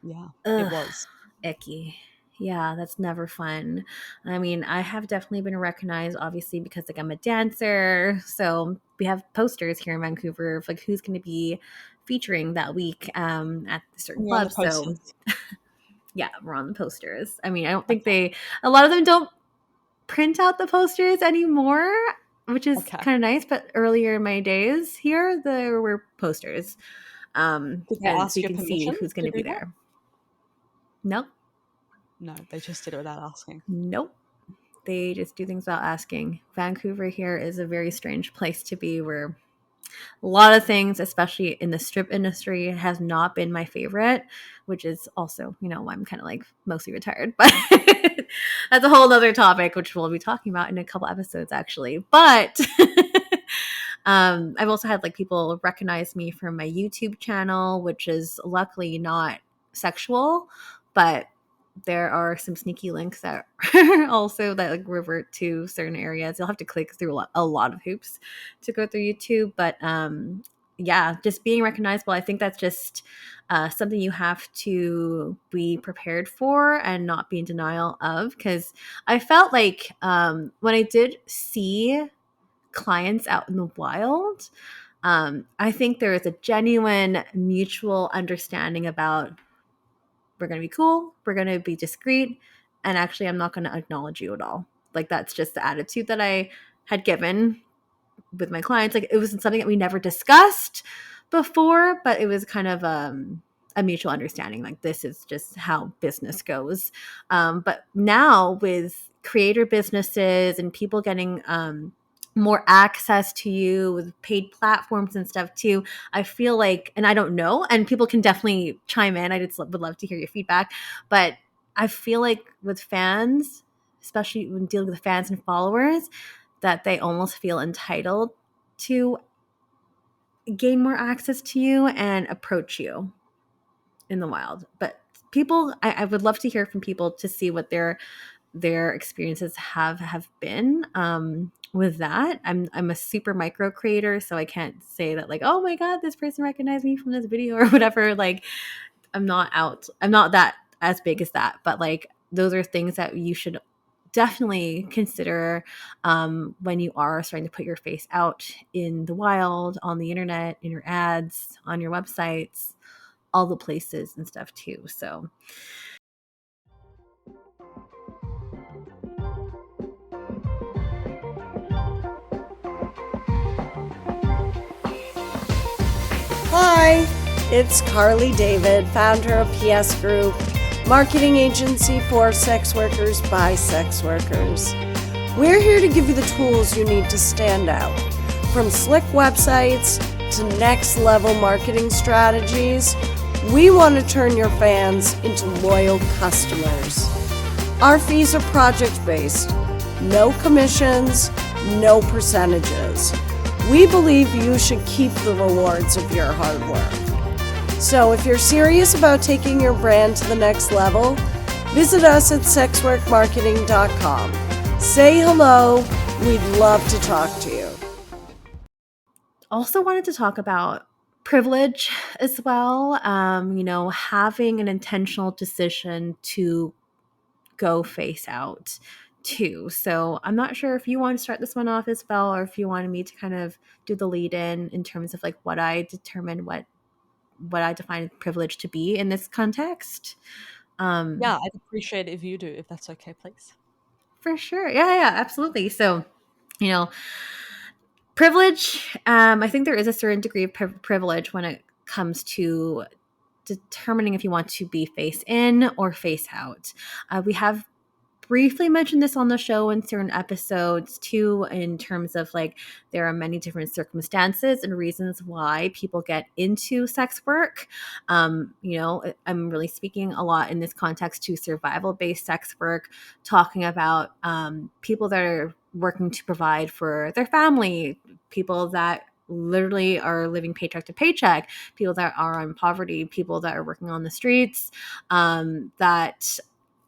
Speaker 2: yeah, it
Speaker 1: Ugh.
Speaker 2: was.
Speaker 1: Icky. Yeah, that's never fun. I mean, I have definitely been recognized, obviously, because like I'm a dancer. So we have posters here in Vancouver of like who's going to be featuring that week at certain
Speaker 2: And you're on the
Speaker 1: clubs. So
Speaker 2: posters.
Speaker 1: yeah, we're on the posters. I mean, I don't think
Speaker 2: Okay.
Speaker 1: a lot of them don't print out the posters anymore, which is
Speaker 2: Okay.
Speaker 1: kind of nice. But earlier in my days here, there were posters,
Speaker 2: Did they
Speaker 1: and so
Speaker 2: ask
Speaker 1: you
Speaker 2: your
Speaker 1: can see
Speaker 2: permission
Speaker 1: who's going
Speaker 2: to
Speaker 1: to be
Speaker 2: do that?
Speaker 1: there. Nope,
Speaker 2: No, they just did it without asking.
Speaker 1: nope. They just do things without asking. Vancouver here is a very strange place to be, where a lot of things, especially in the strip industry, has not been my favorite, which is also, why I'm kind of like mostly retired. But that's a whole other topic, which we'll be talking about in a couple episodes, actually. But I've also had like people recognize me from my YouTube channel, which is luckily not sexual, but there are some sneaky links that also that like revert to certain areas. You'll have to click through a lot of hoops to go through YouTube, but yeah, just being recognizable, I think that's just something you have to be prepared for and not be in denial of. Because I felt like when I did see clients out in the wild, I think there is a genuine mutual understanding about, we're going to be cool, we're going to be discreet, and actually I'm not going to acknowledge you at all. Like that's just the attitude that I had given with my clients. Like it was something that we never discussed before, but it was kind of a mutual understanding. Like this is just how business goes. But now with creator businesses and people getting more access to you with paid platforms and stuff too, I feel like, and I don't know, and people can definitely chime in. I just would love to hear your feedback, but I feel like with fans, especially when dealing with fans and followers, that they almost feel entitled to gain more access to you and approach you in the wild. But people, I would love to hear from people to see what their experiences have been with that. I'm a super micro creator, so I can't say that like, oh my god, this person recognized me from this video or whatever. Like I'm not that as big as that, but like those are things that you should definitely consider when you are starting to put your face out in the wild, on the internet, in your ads, on your websites, all the places and stuff too. So
Speaker 3: Hi, it's Carly David, founder of PS Group, marketing agency for sex workers by sex workers. We're here to give you the tools you need to stand out. From slick websites to next level marketing strategies, we want to turn your fans into loyal customers. Our fees are project based, no commissions, no percentages. We believe you should keep the rewards of your hard work. So if you're serious about taking your brand to the next level, visit us at sexworkmarketing.com. Say hello. We'd love to talk to you.
Speaker 1: also wanted to talk about privilege as well. Having an intentional decision to go face out too. So I'm not sure if you want to start this one off as well, or if you wanted me to kind of do the lead in terms of like what I determine what I define privilege to be in this context.
Speaker 2: Yeah, I'd appreciate it if you do, if that's okay, please.
Speaker 1: For sure. Yeah, absolutely. So, you know, privilege, I think there is a certain degree of privilege when it comes to determining if you want to be face in or face out. We have briefly mentioned this on the show in certain episodes too, in terms of like there are many different circumstances and reasons why people get into sex work. I'm really speaking a lot in this context to survival based sex work, talking about people that are working to provide for their family, people that literally are living paycheck to paycheck, people that are in poverty, people that are working on the streets, that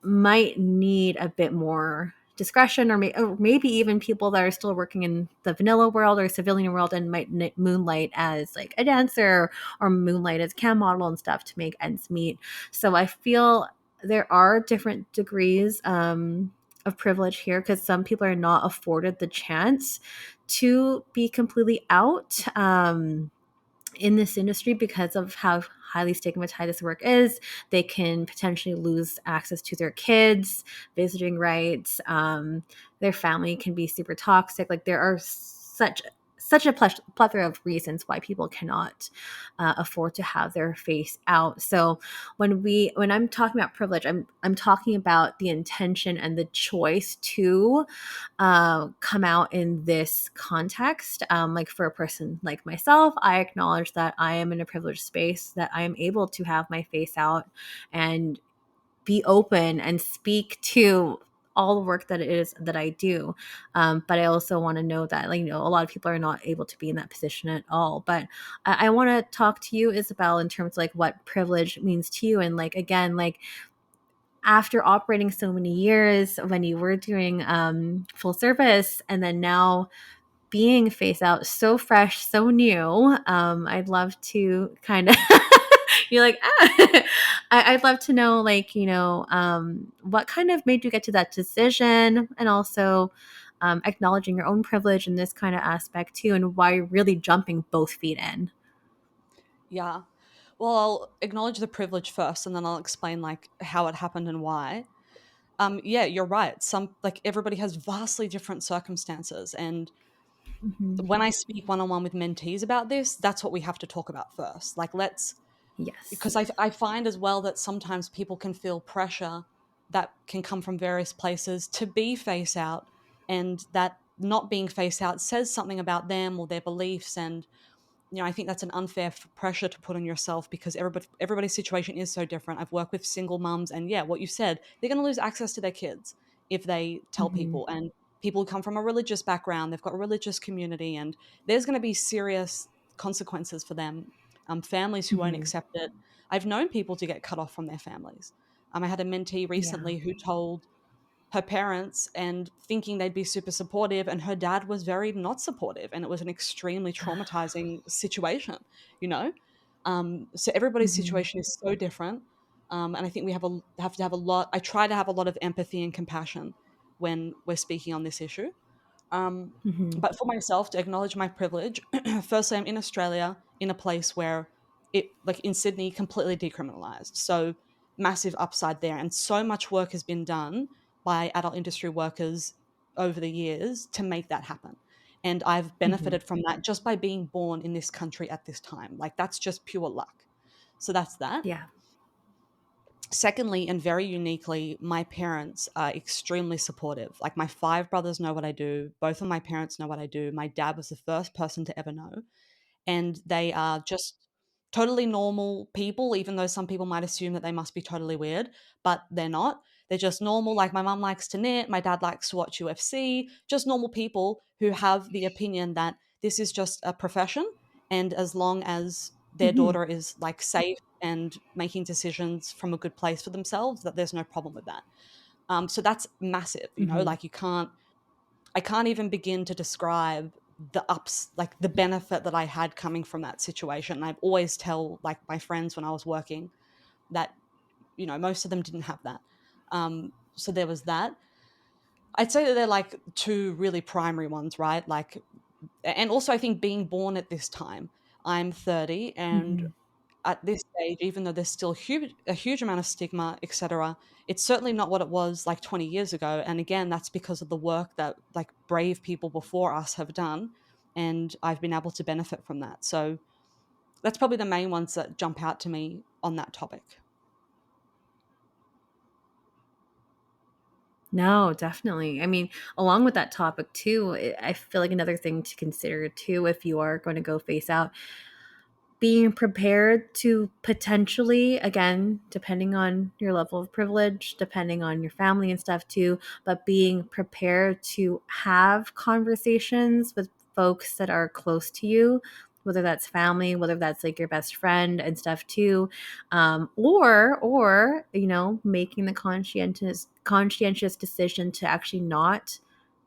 Speaker 1: might need a bit more discretion, or maybe even people that are still working in the vanilla world or civilian world and might moonlight as like a dancer or moonlight as cam model and stuff to make ends meet. So I feel there are different degrees of privilege here, because some people are not afforded the chance to be completely out in this industry because of how highly stigmatized this work is. They can potentially lose access to their kids, visiting rights. Their family can be super toxic. Like, there are such a plethora of reasons why people cannot afford to have their face out. So when I'm talking about privilege, I'm talking about the intention and the choice to come out in this context. Like, for a person like myself, I acknowledge that I am in a privileged space, that I am able to have my face out and be open and speak to all the work that it is that I do. But I also want to know that, like, a lot of people are not able to be in that position at all. But I want to talk to you, Isabelle, in terms of like what privilege means to you. And like, again, like, after operating so many years, when you were doing full service, and then now being face out, so fresh, so new, I'd love to kind of you're like, I'd love to know, like, what kind of made you get to that decision, and also acknowledging your own privilege in this kind of aspect too, and why you're really jumping both feet in.
Speaker 2: Yeah. Well, I'll acknowledge the privilege first, and then I'll explain like how it happened and why. Yeah, you're right. Some like everybody has vastly different circumstances, and
Speaker 1: Mm-hmm.
Speaker 2: when I speak one on one with mentees about this, that's what we have to talk about first. Like, let's
Speaker 1: Yes.
Speaker 2: because I find as well that sometimes people can feel pressure that can come from various places to be face out, and that not being face out says something about them or their beliefs. And I think that's an unfair pressure to put on yourself, because everybody's situation is so different. I've worked with single mums, and yeah, what you said, they're going to lose access to their kids if they tell
Speaker 1: Mm-hmm.
Speaker 2: people. And people who come from a religious background, they've got a religious community, and there's going to be serious consequences for them. Families who won't
Speaker 1: Mm-hmm.
Speaker 2: accept it. I've known people to get cut off from their families. I had a mentee
Speaker 1: Yeah.
Speaker 2: recently who told her parents and thinking they'd be super supportive, and her dad was very not supportive, and it was an extremely traumatizing situation, you know so everybody's
Speaker 1: Mm-hmm.
Speaker 2: situation is so different. And I think we have to have a lot. I try to have a lot of empathy and compassion when we're speaking on this issue. um,
Speaker 1: Mm-hmm.
Speaker 2: but for myself, to acknowledge my privilege, firstly, I'm in Australia, in a place where it, like in Sydney, completely decriminalized. So massive upside there. And so much work has been done by adult industry workers over the years to make that happen. And I've
Speaker 1: Mm-hmm.
Speaker 2: benefited from that just by being born in this country at this time. Like, that's just pure luck. So that's that.
Speaker 1: Yeah.
Speaker 2: Secondly, and very uniquely, my parents are extremely supportive. Like, my five brothers know what I do. Both of my parents know what I do. My dad was the first person to ever know. And they are just totally normal people, even though some people might assume that they must be totally weird, but they're not. They're just normal. Like, my mum likes to knit, my dad likes to watch UFC, just normal people who have the opinion that this is just a profession. And as long as their
Speaker 1: Mm-hmm.
Speaker 2: daughter is like safe and making decisions from a good place for themselves, that there's no problem with that. So that's massive,
Speaker 1: Mm-hmm.
Speaker 2: like, I can't even begin to describe the ups, like the benefit that I had coming from that situation. And I've always tell like my friends when I was working that, most of them didn't have that. So there was that. I'd say that they're like two really primary ones, right? Like, and also I think being born at this time, I'm 30, and
Speaker 1: Mm-hmm.
Speaker 2: at this stage, even though there's still a huge amount of stigma, etc., it's certainly not what it was like 20 years ago. And again, that's because of the work that like brave people before us have done, and I've been able to benefit from that. So that's probably the main ones that jump out to me on that topic.
Speaker 1: No, definitely. I mean, along with that topic too, I feel like another thing to consider too, if you are going to go face out, being prepared to potentially, again, depending on your level of privilege, depending on your family and stuff too, but being prepared to have conversations with folks that are close to you, whether that's family, whether that's like your best friend and stuff too, or making the conscientious decision to actually not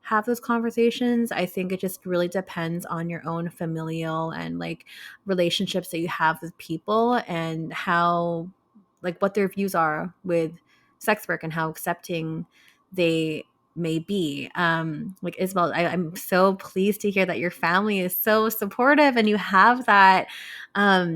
Speaker 1: have those conversations. I think it just really depends on your own familial and like relationships that you have with people, and how, like, what their views are with sex work and how accepting they may be. Like Isabel, I'm so pleased to hear that your family is so supportive and you have that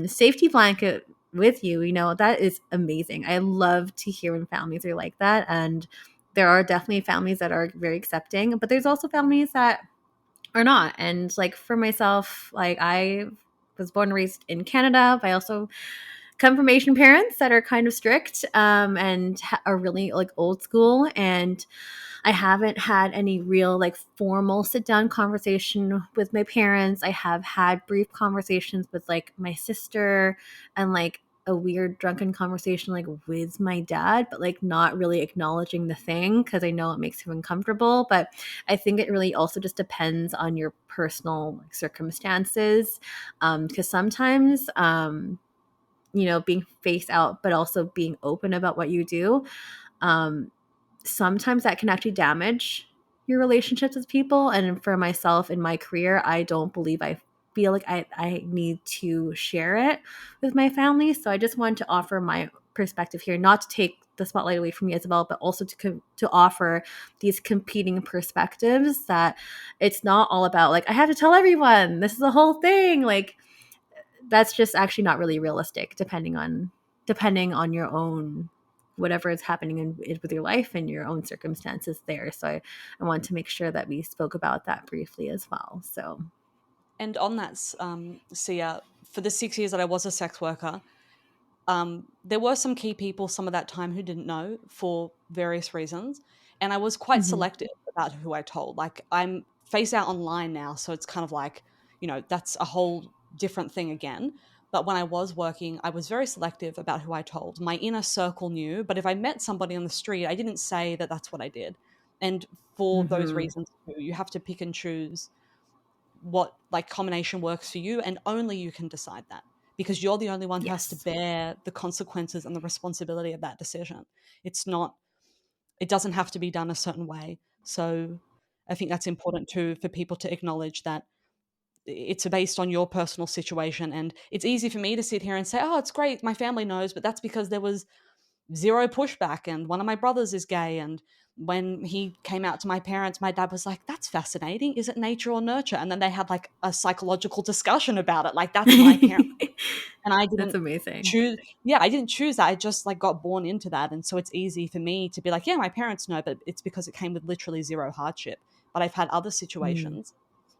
Speaker 1: safety blanket with you. You know, that is amazing. I love to hear when families are like that. And there are definitely families that are very accepting, but there's also families that are not. And like for myself, like I was born and raised in Canada, but I also come from Asian parents that are kind of strict and are really like old school. And I haven't had any real like formal sit down conversation with my parents. I have had brief conversations with like my sister and like a weird drunken conversation like with my dad, but like not really acknowledging the thing because I know it makes him uncomfortable. But I think it really also just depends on your personal like, circumstances. Because sometimes, you know, being face out, but also being open about what you do, um, sometimes that can actually damage your relationships with people. And for myself in my career, I don't believe I feel like I need to share it with my family. So I just wanted to offer my perspective here, not to take the spotlight away from you, Isabel, but also to offer these competing perspectives that it's not all about like I have to tell everyone this is the whole thing. Like that's just actually not really realistic depending on your own whatever is happening with your life and your own circumstances there. So I want to make sure that we spoke about that briefly as well. So
Speaker 2: And on that, Sia, for the 6 years that I was a sex worker, there were some key people some of that time who didn't know for various reasons. And I was quite
Speaker 1: mhm.
Speaker 2: selective about who I told. Like, I'm face out online now. So it's kind of like, that's a whole different thing again. But when I was working, I was very selective about who I told. My inner circle knew, but if I met somebody on the street, I didn't say that that's what I did. And for those
Speaker 1: Mhm.
Speaker 2: reasons, too, you have to pick and choose what like combination works for you, and only you can decide that, because you're the only one who has to
Speaker 1: Yes.
Speaker 2: bear the consequences and the responsibility of that decision. It doesn't have to be done a certain way. So I think that's important too, for people to acknowledge that it's based on your personal situation. And it's easy for me to sit here and say, oh, it's great, my family knows, but that's because there was zero pushback, and one of my brothers is gay, and when he came out to my parents, my dad was like, that's fascinating, is it nature or nurture? And then they had like a psychological discussion about it, like that's my parent. And I
Speaker 1: That's
Speaker 2: didn't
Speaker 1: amazing.
Speaker 2: choose. Yeah, I didn't choose that. I just like got born into that. And so it's easy for me to be like, yeah, my parents know, but it's because it came with literally zero hardship. But I've had other
Speaker 1: Mm.
Speaker 2: situations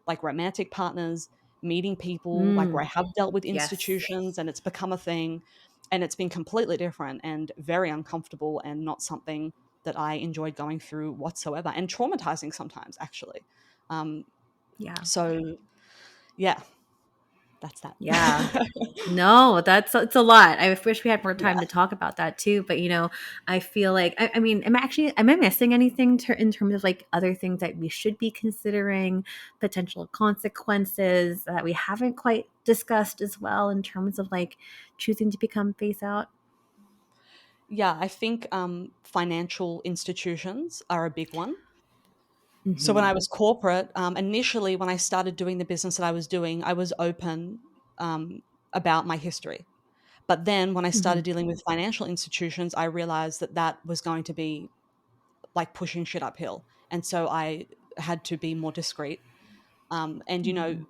Speaker 2: like romantic partners, meeting people, like where
Speaker 1: Mm.
Speaker 2: I have dealt with
Speaker 1: Yes.
Speaker 2: institutions and it's become a thing, and it's been completely different and very uncomfortable and not something that I enjoyed going through whatsoever, and traumatizing sometimes, actually. Um,
Speaker 1: Yeah.
Speaker 2: so yeah, that's that.
Speaker 1: Yeah. No, that's it's a lot. I wish we had more
Speaker 2: Yeah.
Speaker 1: time to talk about that too. But you know, I feel like I mean, am I missing anything in terms of like other things that we should be considering, potential consequences that we haven't quite discussed as well in terms of like choosing to become face out?
Speaker 2: Yeah, I think financial institutions are a big one. So when
Speaker 1: Mm-hmm.
Speaker 2: I was corporate, initially when I started doing the business that I was doing, I was open um, about my history. But then when I
Speaker 1: Mm-hmm.
Speaker 2: started dealing with financial institutions, I realized that that was going to be like pushing shit uphill. And so I had to be more discreet. And,
Speaker 1: Mm-hmm.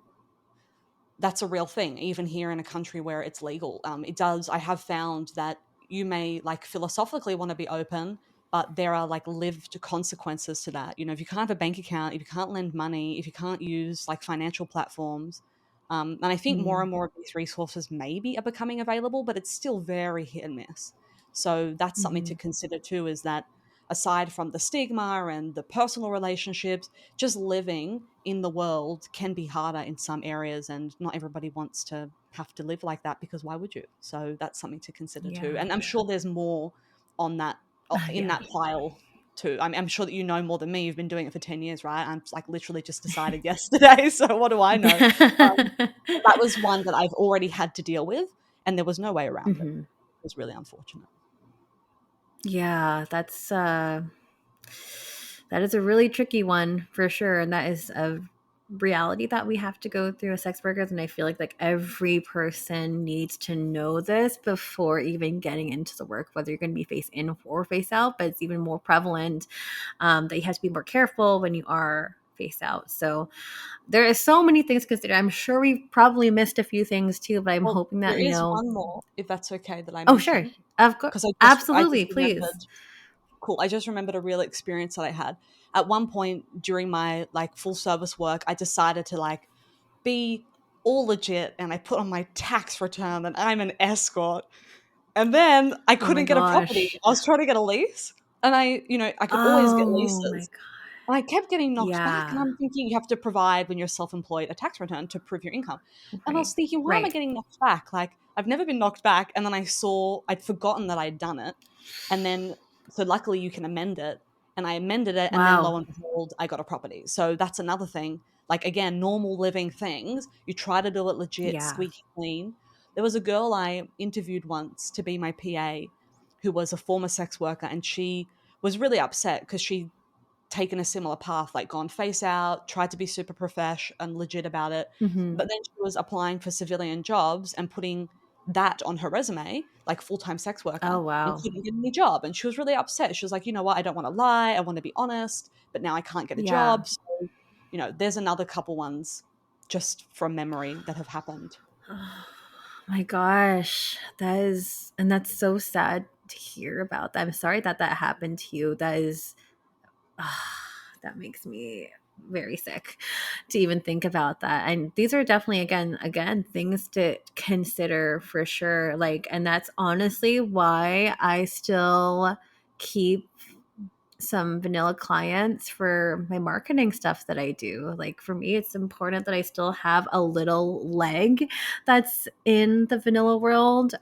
Speaker 2: that's a real thing, even here in a country where it's legal. It does. I have found that you may like philosophically want to be open, but there are like lived consequences to that. If you can't have a bank account, if you can't lend money, if you can't use like financial platforms. And I think more
Speaker 1: Mm-hmm.
Speaker 2: and more of these resources maybe are becoming available, but it's still very hit and miss. So that's something
Speaker 1: Mm-hmm.
Speaker 2: to consider too, is that aside from the stigma and the personal relationships, just living in the world can be harder in some areas, and not everybody wants to have to live like that, because why would you? So that's something to consider too.
Speaker 1: Yeah.
Speaker 2: And I'm sure there's more on that, in
Speaker 1: Yeah.
Speaker 2: that pile too. I'm sure that you know more than me. You've been doing it for 10 years, right? I'm like literally just decided yesterday. So what do I know? That was one that I've already had to deal with, and there was no way around it.
Speaker 1: Mm-hmm.
Speaker 2: It was really unfortunate.
Speaker 1: Yeah, that is a really tricky one for sure, and that is a reality that we have to go through as sex workers, and I feel like every person needs to know this before even getting into the work, whether you're going to be face in or face out. But it's even more prevalent that you have to be more careful when you are face out. So there is so many things to consider. I'm sure we probably missed a few things too, but I'm
Speaker 2: Well,
Speaker 1: hoping that
Speaker 2: there is one more, if that's okay, that I
Speaker 1: oh sure,
Speaker 2: mention,
Speaker 1: of course,
Speaker 2: because I
Speaker 1: absolutely,
Speaker 2: just
Speaker 1: please.
Speaker 2: remembered. Cool. I just remembered a real experience that I had. At one point during my like full service work, I decided to like be all legit, and I put on my tax return that I'm an escort. And then I
Speaker 1: Oh my
Speaker 2: couldn't get a property.
Speaker 1: gosh.
Speaker 2: I was trying to get a lease, and I could always get
Speaker 1: Oh my
Speaker 2: leases.
Speaker 1: god.
Speaker 2: And I kept getting knocked back, and
Speaker 1: Yeah.
Speaker 2: I'm thinking you have to provide when you're self-employed a tax return to prove your income. And I
Speaker 1: Right.
Speaker 2: was thinking, why am I
Speaker 1: Right.
Speaker 2: getting knocked back? Like I've never been knocked back, and then I'd forgotten that I'd done it, and then so luckily you can amend it, and I amended it, and then lo
Speaker 1: Wow.
Speaker 2: and behold, I got a property. So that's another thing. Like again, normal living things, you try to do it legit,
Speaker 1: Yeah.
Speaker 2: squeaky clean. There was a girl I interviewed once to be my PA who was a former sex worker, and she was really upset because she taken a similar path, like gone face out, tried to be super profesh and legit about it.
Speaker 1: Hmm.
Speaker 2: But then she was applying for civilian jobs and putting that on her resume, like full time sex worker,
Speaker 1: Oh
Speaker 2: and
Speaker 1: wow.
Speaker 2: couldn't get any job. And she was really upset. She was like, you know what? I don't want to lie. I want to be honest, but now I can't get a
Speaker 1: Yeah.
Speaker 2: job. So, there's another couple ones just from memory that have happened.
Speaker 1: Oh my gosh. That's so sad to hear about that. I'm sorry that that happened to you. That is that makes me very sick to even think about that. And these are definitely again things to consider for sure. Like, and that's honestly why I still keep some vanilla clients for my marketing stuff that I do. Like for me, it's important that I still have a little leg that's in the vanilla world.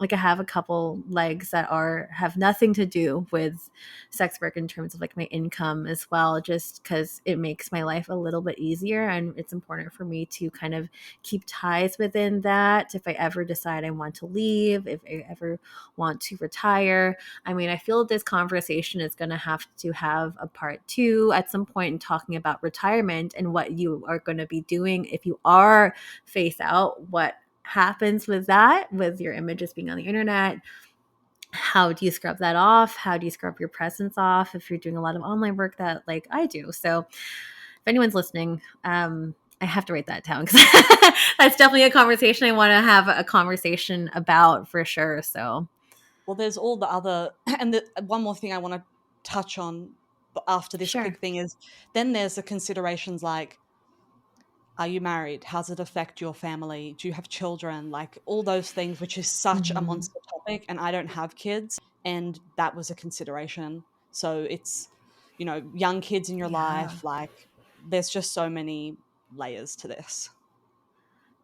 Speaker 1: Like I have a couple legs that have nothing to do with sex work in terms of like my income as well, just because it makes my life a little bit easier. And it's important for me to kind of keep ties within that. If I ever decide I want to leave, if I ever want to retire, I mean, I feel this conversation is going to have a part two at some point in talking about retirement and what you are going to be doing if you are face out, what happens with that, with your images being on the internet. How do you scrub that off? How do you scrub your presence off if you're doing a lot of online work that like I do? So if anyone's listening, I have to write that down because that's definitely a conversation I want to have a conversation about for sure. So
Speaker 2: Well, there's all the other, and one more thing I want to touch on after this
Speaker 1: sure.
Speaker 2: quick thing is then there's the considerations like, are you married? How does it affect your family? Do you have children? Like all those things, which is such a
Speaker 1: Mhm.
Speaker 2: monster topic. And I don't have kids. And that was a consideration. So it's, young kids in your
Speaker 1: Yeah.
Speaker 2: life. Like there's just so many layers to this.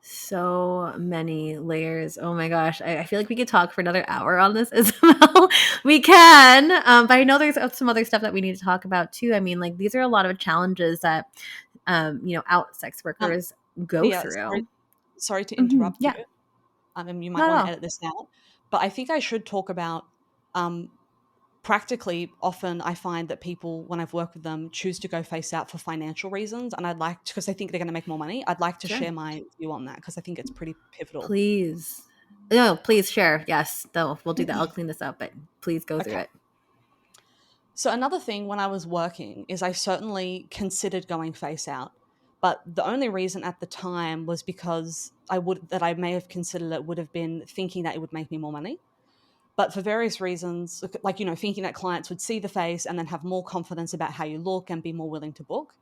Speaker 1: So many layers. Oh my gosh. I feel like we could talk for another hour on this as well. We can. But I know there's some other stuff that we need to talk about too. I mean, like these are a lot of challenges that out sex
Speaker 2: Um,
Speaker 1: workers go
Speaker 2: Pia,
Speaker 1: through.
Speaker 2: sorry to
Speaker 1: Hmm.
Speaker 2: interrupt you.
Speaker 1: Yeah.
Speaker 2: And you might
Speaker 1: Not at
Speaker 2: want to
Speaker 1: all.
Speaker 2: edit this out. But I think I should talk about um, practically often I find that people, when I've worked with them, choose to go face out for financial reasons. And I'd like to, because they think they're going to make more money, I'd like to
Speaker 1: Sure.
Speaker 2: share my view on that because I think it's pretty pivotal.
Speaker 1: Please. No, please share. Yes. Though we'll do that. I'll clean this up, but please go through
Speaker 2: Okay.
Speaker 1: it.
Speaker 2: So another thing when I was working is I certainly considered going face out. But the only reason at the time was because I may have considered it would have been thinking that it would make me more money. But for various reasons, like, thinking that clients would see the face and then have more confidence about how you look and be more willing to book.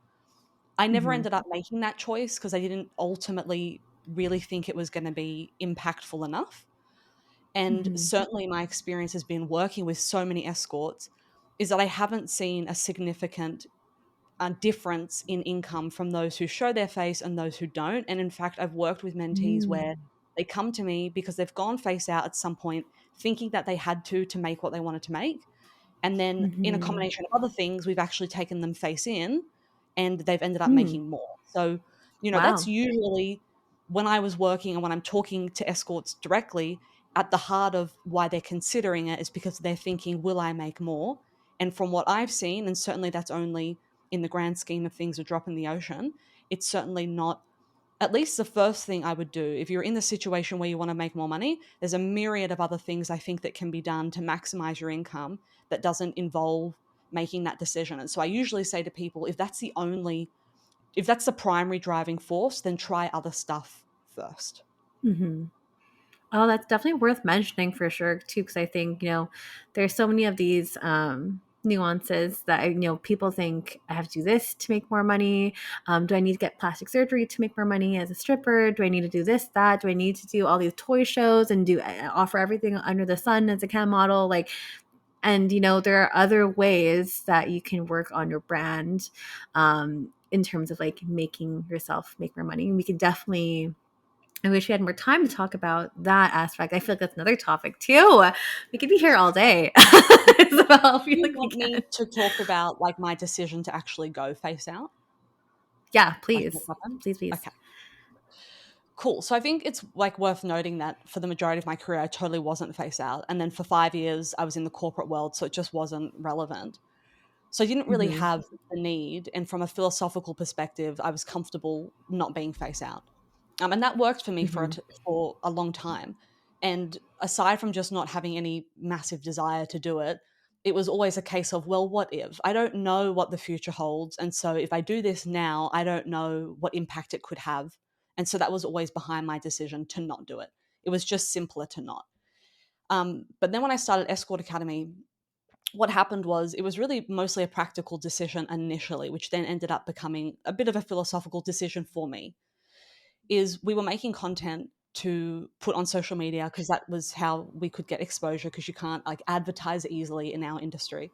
Speaker 2: I never
Speaker 1: Hmm.
Speaker 2: ended up making that choice because I didn't ultimately really think it was going to be impactful enough. And
Speaker 1: Hmm.
Speaker 2: certainly my experience has been working with so many escorts is that I haven't seen a significant difference in income from those who show their face and those who don't. And in fact, I've worked with mentees where they come to me because they've gone face out at some point thinking that they had to make what they wanted to make. And then in a
Speaker 1: Hmm.
Speaker 2: combination of other things, we've actually taken them face in and they've ended up
Speaker 1: Hmm.
Speaker 2: making more. So, that's
Speaker 1: Wow.
Speaker 2: usually when I was working and when I'm talking to escorts directly, at the heart of why they're considering it is because they're thinking, will I make more? And from what I've seen, and certainly that's only in the grand scheme of things a drop in the ocean, it's certainly not at least the first thing I would do. If you're in the situation where you want to make more money, there's a myriad of other things I think that can be done to maximize your income that doesn't involve making that decision. And so I usually say to people, if that's the primary driving force, then try other stuff first.
Speaker 1: Mm-hmm. Oh, that's definitely worth mentioning for sure too, because I think there's so many of these nuances that people think I have to do this to make more money. Do I need to get plastic surgery to make more money as a stripper? Do I need to do this, that? Do I need to do all these toy shows and do offer everything under the sun as a cam model? Like, and there are other ways that you can work on your brand in terms of like making yourself make more money. And we can definitely, I wish we had more time to talk about that aspect. I feel like that's another topic too. We could be here all day. Isabelle, I
Speaker 2: Do
Speaker 1: feel
Speaker 2: you
Speaker 1: like we
Speaker 2: want
Speaker 1: can.
Speaker 2: me to talk about like my decision to actually go face out?
Speaker 1: Yeah,
Speaker 2: Like what
Speaker 1: please.
Speaker 2: happened?
Speaker 1: Please, please.
Speaker 2: Okay. Cool. So I think it's like worth noting that for the majority of my career, I totally wasn't face out. And then for 5 years, I was in the corporate world. So it just wasn't relevant. So I didn't really
Speaker 1: Mm-hmm.
Speaker 2: have the need. And from a philosophical perspective, I was comfortable not being face out. And that worked for me
Speaker 1: Mm-hmm.
Speaker 2: for a long time. And aside from just not having any massive desire to do it, it was always a case of, well, what if? I don't know what the future holds. And so if I do this now, I don't know what impact it could have. And so that was always behind my decision to not do it. It was just simpler to not. But then when I started Escort Academy, what happened was it was really mostly a practical decision initially, which then ended up becoming a bit of a philosophical decision for me. Is we were making content to put on social media because that was how we could get exposure, because you can't like advertise easily in our industry.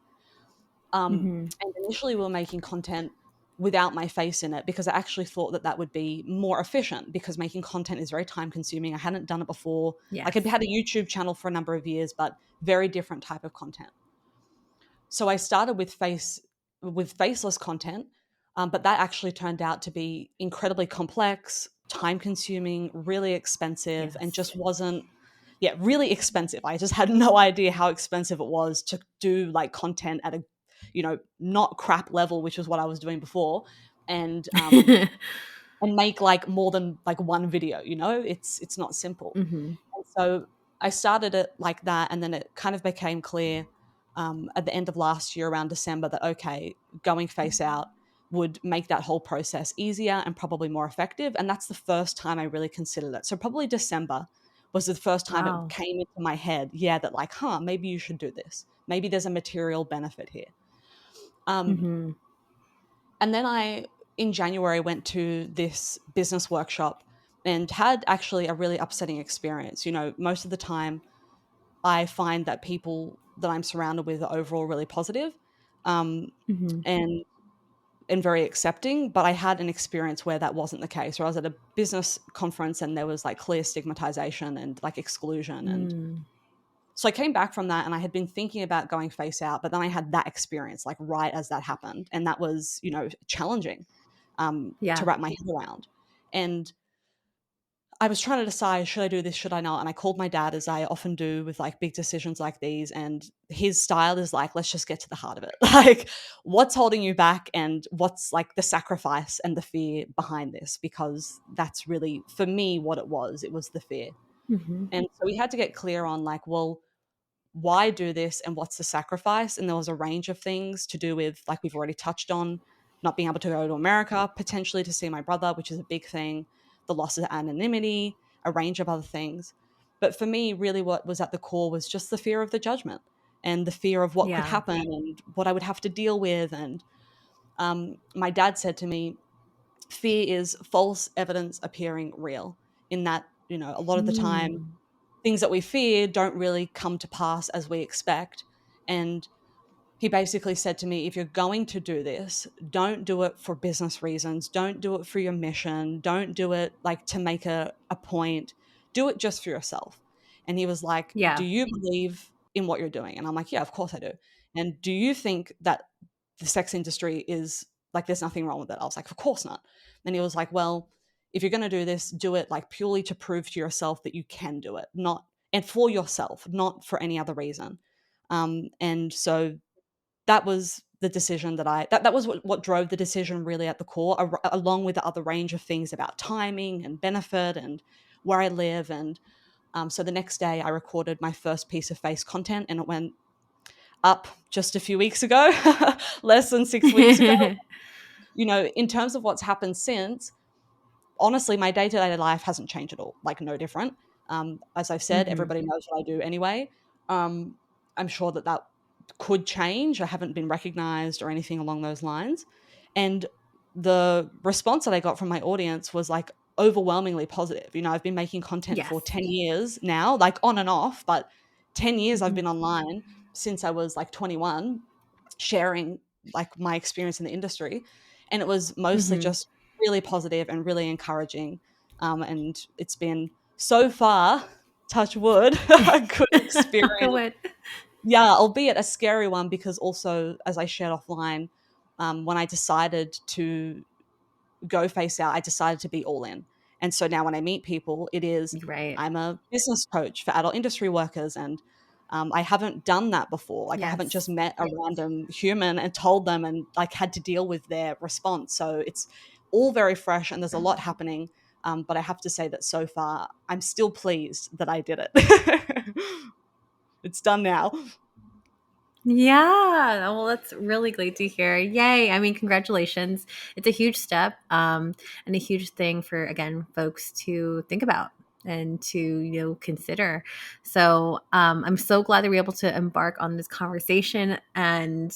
Speaker 1: Mm-hmm.
Speaker 2: And initially we were making content without my face in it because I actually thought that that would be more efficient, because making content is very time consuming. I hadn't done it before. Like
Speaker 1: Yes.
Speaker 2: I'd had a YouTube channel for a number of years, but very different type of content. So I started with faceless content, but that actually turned out to be incredibly complex, time consuming, really expensive, and
Speaker 1: Yes.
Speaker 2: just wasn't, yeah, really expensive. I just had no idea how expensive it was to do like content at a, not crap level, which is what I was doing before, and make like more than like one video. It's not simple.
Speaker 1: Mm-hmm.
Speaker 2: And so I started it like that, and then it kind of became clear at the end of last year around December that, okay, going face out would make that whole process easier and probably more effective. And that's the first time I really considered it. So probably December was the first time it
Speaker 1: Wow.
Speaker 2: came into my head, yeah, that like, maybe you should do this. Maybe there's a material benefit here. Um,
Speaker 1: Mm-hmm.
Speaker 2: and then in January, went to this business workshop and had actually a really upsetting experience. Most of the time, I find that people that I'm surrounded with are overall really positive, um,
Speaker 1: Mm-hmm.
Speaker 2: and very accepting. But I had an experience where that wasn't the case. Where I was at a business conference and there was like clear stigmatization and like exclusion. And
Speaker 1: Mm.
Speaker 2: so I came back from that and I had been thinking about going face out, but then I had that experience like right as that happened, and that was challenging to
Speaker 1: Yeah.
Speaker 2: wrap my head around. And I was trying to decide, should I do this, should I not? And I called my dad, as I often do with like big decisions like these. And his style is like, let's just get to the heart of it. Like, what's holding you back and what's like the sacrifice and the fear behind this? Because that's really, for me, what it was. It was the fear.
Speaker 1: Mm-hmm.
Speaker 2: And so we had to get clear on like, well, why do this and what's the sacrifice? And there was a range of things to do with, like we've already touched on, not being able to go to America, potentially to see my brother, which is a big thing, the loss of anonymity, a range of other things. But for me, really what was at the core was just the fear of the judgment and the fear of what could
Speaker 1: Yeah.
Speaker 2: happen and what I would have to deal with. And my dad said to me, fear is false evidence appearing real, in that, a lot of the time,
Speaker 1: Mm.
Speaker 2: things that we fear don't really come to pass as we expect. And he basically said to me, if you're going to do this, don't do it for business reasons. Don't do it for your mission. Don't do it like to make a point. Do it just for yourself. And he was like, do
Speaker 1: Yeah.
Speaker 2: you believe in what you're doing? And I'm like, yeah, of course I do. And do you think that the sex industry is like, there's nothing wrong with it? I was like, of course not. And he was like, well, if you're going to do this, do it like purely to prove to yourself that you can do it, not, and for yourself, not for any other reason. And so that was the decision that was what drove the decision really at the core, along with the other range of things about timing and benefit and where I live. And so the next day I recorded my first piece of face content, and it went up just a few weeks ago, less than 6 weeks ago. In terms of what's happened since, honestly, my day-to-day life hasn't changed at all, like no different. As I've said, everybody knows what I do anyway. I'm sure that could change. I haven't been recognized or anything along those lines. And the response that I got from my audience was like overwhelmingly positive. I've been making content for
Speaker 1: Yes.
Speaker 2: 10 years now, like on and off, but 10 years I've
Speaker 1: Mhm.
Speaker 2: been online since I was like 21, sharing like my experience in the industry. And it was mostly
Speaker 1: Mhm.
Speaker 2: just really positive and really encouraging. And it's been so far, touch wood, a good
Speaker 1: Knock on
Speaker 2: experience.
Speaker 1: wood.
Speaker 2: Yeah, albeit a scary one, because also, as I shared offline, when I decided to go face out, I decided to be all in. And so now when I meet people, it is,
Speaker 1: Right.
Speaker 2: I'm a business coach for adult industry workers. And I haven't done that before. Like, I haven't just
Speaker 1: Yes.
Speaker 2: met a random human and told them and like had to deal with their response. So it's all very fresh and there's a lot happening. But I have to say that so far, I'm still pleased that I did it. It's done now.
Speaker 1: Yeah, well, that's really great to hear. Yay. I mean, congratulations. It's a huge step, and a huge thing for, again, folks to think about and to, consider. So I'm so glad that we're able to embark on this conversation. And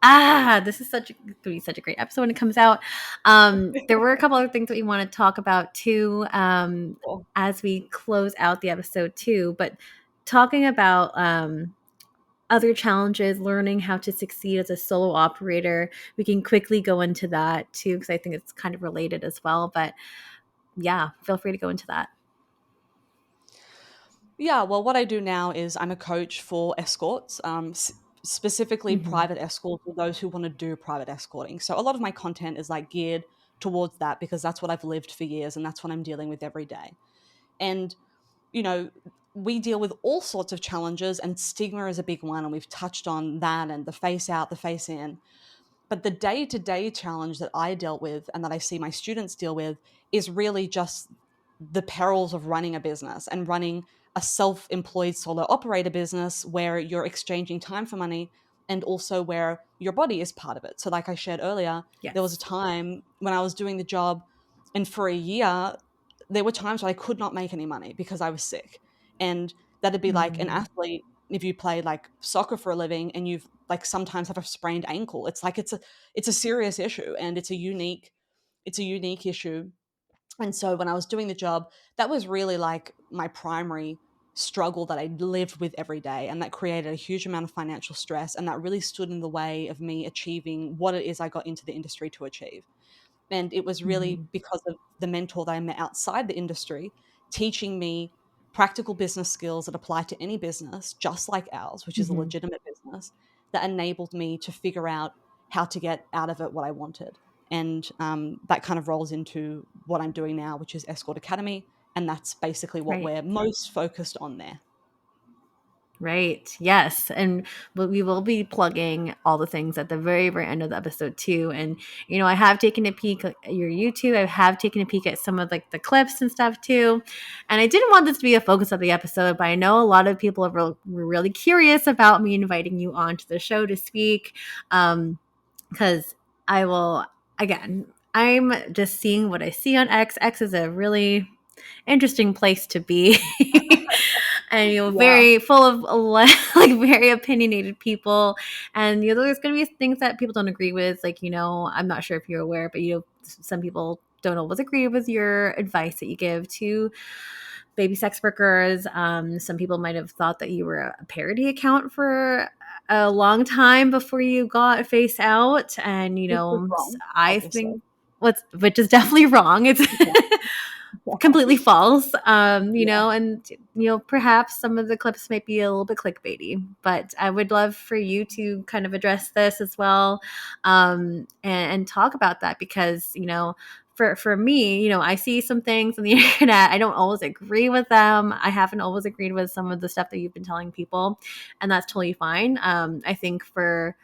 Speaker 1: this is going to be such a great episode when it comes out. There were a couple other things that we want to talk about too,
Speaker 2: Cool.
Speaker 1: as we close out the episode too. But talking about other challenges, learning how to succeed as a solo operator. We can quickly go into that too, because I think it's kind of related as well. But yeah, feel free to go into that.
Speaker 2: Yeah, well, what I do now is I'm a coach for escorts, specifically
Speaker 1: Mm-hmm.
Speaker 2: private escorts, for those who want to do private escorting. So a lot of my content is like geared towards that, because that's what I've lived for years and that's what I'm dealing with every day. And, you know, we deal with all sorts of challenges, and stigma is a big one. And we've touched on that, and the face out, the face in. But the day to day challenge that I dealt with and that I see my students deal with is really just the perils of running a business and running a self employed solo operator business, where you're exchanging time for money and also where your body is part of it. So, like I shared earlier, there was a
Speaker 1: Yes.
Speaker 2: time when I was doing the job, and for a year, there were times where I could not make any money because I was sick. And that'd be like an
Speaker 1: Mm.
Speaker 2: athlete, if you play like soccer for a living and you've like sometimes have a sprained ankle. It's like it's a serious issue, and it's a unique issue. And so when I was doing the job, that was really like my primary struggle that I lived with every day, and that created a huge amount of financial stress, and that really stood in the way of me achieving what it is I got into the industry to achieve. And it was really
Speaker 1: Mm-hmm.
Speaker 2: because of the mentor that I met outside the industry, teaching me practical business skills that apply to any business, just like ours, which is a
Speaker 1: Mm-hmm.
Speaker 2: legitimate business, that enabled me to figure out how to get out of it what I wanted. And that kind of rolls into what I'm doing now, which is Escort Academy. And that's basically what
Speaker 1: Right.
Speaker 2: we're most focused on there.
Speaker 1: Right. Yes. And we will be plugging all the things at the very, very end of the episode too. And, I have taken a peek at your YouTube. I have taken a peek at some of like the clips and stuff too. And I didn't want this to be a focus of the episode, but I know a lot of people were really curious about me inviting you onto the show to speak. Because I will, again, I'm just seeing what I see on X. X is a really interesting place to be. And
Speaker 2: Yeah.
Speaker 1: very full of like very opinionated people, and there's going to be things that people don't agree with, like, I'm not sure if you're aware, but some people don't always agree with your advice that you give to baby sex workers. Some people might have thought that you were a parody account for a long time before you got face out, and
Speaker 2: Which was wrong,
Speaker 1: I
Speaker 2: obviously.
Speaker 1: think which is definitely wrong. It's
Speaker 2: Yeah.
Speaker 1: completely false.
Speaker 2: Yeah.
Speaker 1: And perhaps some of the clips might be a little bit clickbaity, but I would love for you to kind of address this as well, and talk about that, because for me, I see some things on the internet. I don't always agree with them. I haven't always agreed with some of the stuff that you've been telling people, and that's totally fine. I think for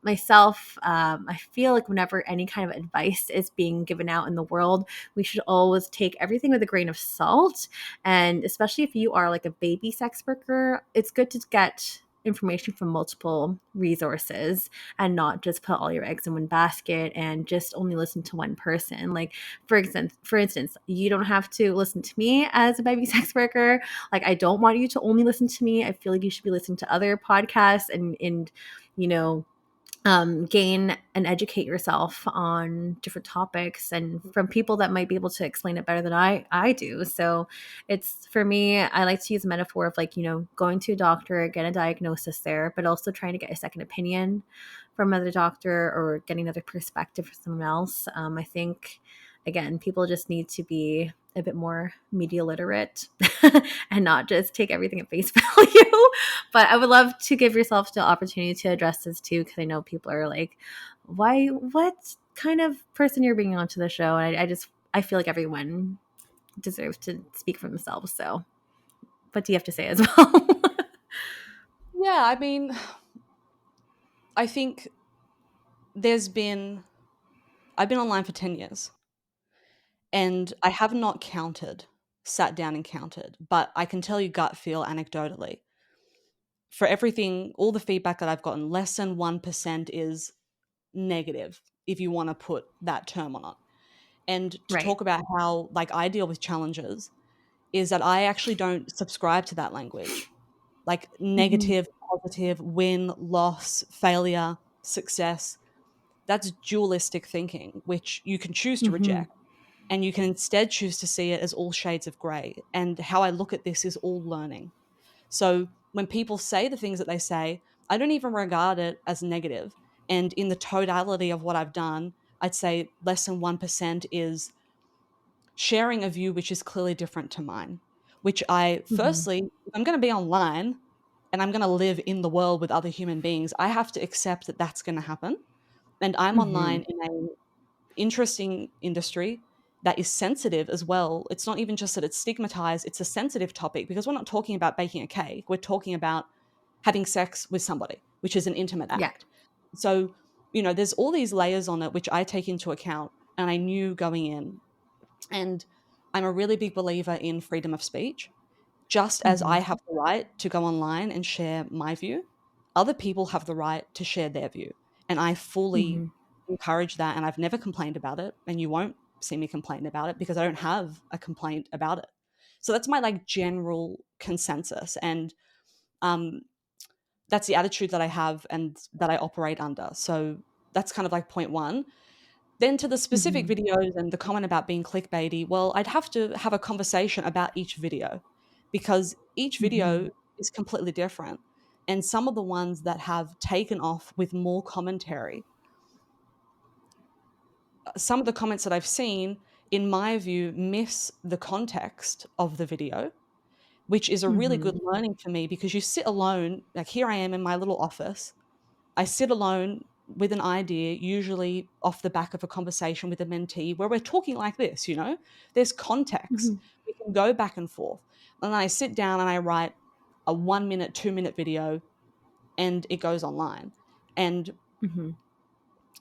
Speaker 1: Myself, I feel like whenever any kind of advice is being given out in the world, we should always take everything with a grain of salt. And especially if you are like a baby sex worker, it's good to get information from multiple resources and not just put all your eggs in one basket and just only listen to one person. Like for instance, you don't have to listen to me as a baby sex worker. Like I don't want you to only listen to me. I feel like you should be listening to other podcasts and you know gain and educate yourself on different topics and from people that might be able to explain it better than I do. So it's for me, I like to use a metaphor of like, going to a doctor, get a diagnosis there, but also trying to get a second opinion from another doctor or getting another perspective from someone else. I think again, people just need to be a bit more media literate and not just take everything at face value. But I would love to give yourself the opportunity to address this too, because I know people are like, why, what kind of person you're bringing onto the show? And I feel like everyone deserves to speak for themselves. So what do you have to say as well?
Speaker 2: Yeah, I mean, I think I've been online for 10 years and I have not sat down and counted, but I can tell you gut feel anecdotally. For everything, all the feedback that I've gotten, less than 1% is negative, if you want to put that term on it. And to
Speaker 1: Right.
Speaker 2: talk about how like I deal with challenges is that I actually don't subscribe to that language. Like
Speaker 1: Mm-hmm.
Speaker 2: negative, positive, win, loss, failure, success. That's dualistic thinking, which you can choose to
Speaker 1: Mm-hmm.
Speaker 2: reject. And you can instead choose to see it as all shades of gray. And how I look at this is all learning. So when people say the things that they say, I don't even regard it as negative. And in the totality of what I've done, I'd say less than 1% is sharing a view which is clearly different to mine, which
Speaker 1: Mm-hmm.
Speaker 2: firstly, if I'm going to be online and I'm going to live in the world with other human beings, I have to accept that that's going to happen. And I'm
Speaker 1: Mm-hmm.
Speaker 2: online in an interesting industry that is sensitive as well. It's not even just that it's stigmatized, it's a sensitive topic because we're not talking about baking a cake. We're talking about having sex with somebody, which is an intimate
Speaker 1: Yeah.
Speaker 2: act. So, there's all these layers on it, which I take into account. And I knew going in. And I'm a really big believer in freedom of speech. Just as
Speaker 1: Mm-hmm.
Speaker 2: I have the right to go online and share my view, other people have the right to share their view. And I fully
Speaker 1: Mm-hmm.
Speaker 2: encourage that. And I've never complained about it. And you won't see me complain about it because I don't have a complaint about it. So that's my like general consensus. And um, that's the attitude that I have and that I operate under. So that's kind of like point one. Then to the specific
Speaker 1: Mm-hmm.
Speaker 2: videos and the comment about being clickbaity, well, I'd have to have a conversation about each video because each
Speaker 1: Mm-hmm.
Speaker 2: video is completely different. And some of the ones that have taken off with more commentary, some of the comments that I've seen, in my view, miss the context of the video, which is a really
Speaker 1: Mm-hmm.
Speaker 2: good learning for me because you sit alone, like here I am in my little office. I sit alone with an idea, usually off the back of a conversation with a mentee where we're talking like this. There's context.
Speaker 1: Mm-hmm.
Speaker 2: We can go back and forth. And then I sit down and I write a 1 minute, 2 minute video and it goes online. And
Speaker 1: Mm-hmm.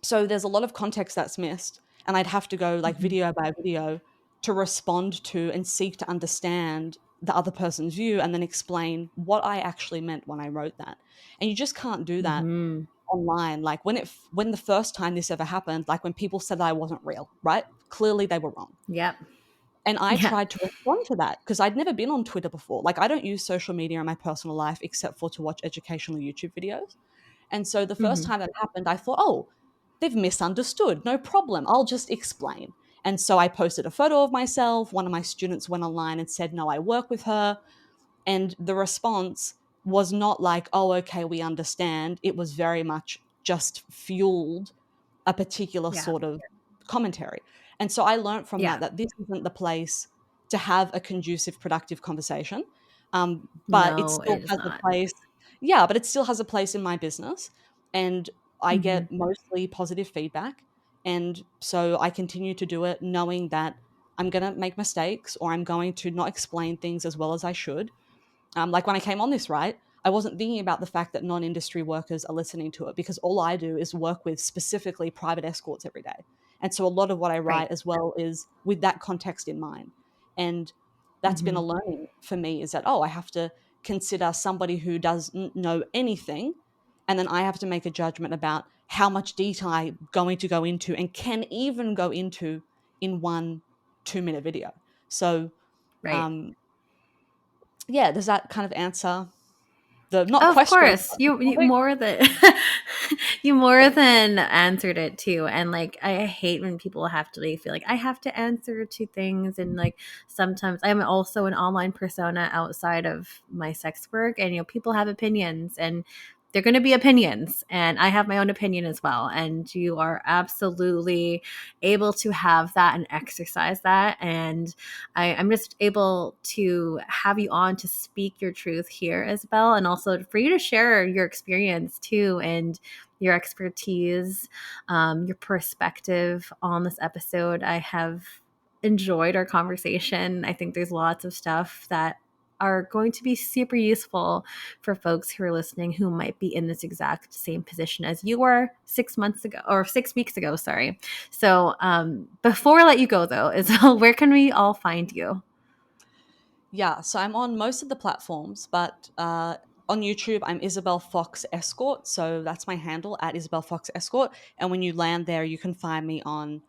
Speaker 2: so there's a lot of context that's missed. And I'd have to go like
Speaker 1: Mm-hmm.
Speaker 2: video by video to respond to and seek to understand the other person's view and then explain what I actually meant when I wrote that. And you just can't do that
Speaker 1: Mm-hmm.
Speaker 2: online. Like when the first time this ever happened, like when people said that I wasn't real, right? Clearly they were wrong.
Speaker 1: Yep.
Speaker 2: And I
Speaker 1: Yeah.
Speaker 2: tried to respond to that because I'd never been on Twitter before. Like I don't use social media in my personal life except for to watch educational YouTube videos. And so the first
Speaker 1: Mm-hmm.
Speaker 2: time that happened, I thought, oh, they've misunderstood. No problem. I'll just explain. And so I posted a photo of myself. One of my students went online and said, no, I work with her. And the response was not like, oh, okay, we understand. It was very much just fueled a particular
Speaker 1: Yeah.
Speaker 2: sort of commentary. And so I learned from
Speaker 1: Yeah.
Speaker 2: that this isn't the place to have a conducive, productive conversation. But it
Speaker 1: No,
Speaker 2: still
Speaker 1: it is
Speaker 2: has a
Speaker 1: not.
Speaker 2: place. Yeah, but it still has a place in my business. And I
Speaker 1: Mm-hmm.
Speaker 2: get mostly positive feedback. And so I continue to do it knowing that I'm going to make mistakes or I'm going to not explain things as well as I should. Like when I came on this, right? I wasn't thinking about the fact that non-industry workers are listening to it, because all I do is work with specifically private escorts every day. And so a lot of what I
Speaker 1: Right.
Speaker 2: write as well is with that context in mind. And that's been
Speaker 1: Mm-hmm.
Speaker 2: a learning for me, is that, oh, I have to consider somebody who doesn't know anything. And then I have to make a judgment about how much detail I'm going to go into and can even go into in 1 2 minute video. So,
Speaker 1: Right.
Speaker 2: um, yeah, does that kind of answer the not
Speaker 1: Of
Speaker 2: question,
Speaker 1: course,
Speaker 2: but the
Speaker 1: you
Speaker 2: topic?
Speaker 1: more than you more than answered it too. And like, I hate when people have to like, feel like I have to answer to things. And like, sometimes I'm also an online persona outside of my sex work, and people have opinions, and they're going to be opinions, and I have my own opinion as well. And you are absolutely able to have that and exercise that. And I'm just able to have you on to speak your truth here, Isabelle, and also for you to share your experience too, and your expertise, your perspective on this episode. I have enjoyed our conversation. I think there's lots of stuff that are going to be super useful for folks who are listening who might be in this exact same position as you were 6 months ago, or 6 weeks ago, sorry. So before I let you go though, Isabel, where can we all find you?
Speaker 2: Yeah, so I'm on most of the platforms, but on YouTube, I'm Isabelle Fox Escort. So that's my handle, at Isabelle Fox Escort. And when you land there, you can find me on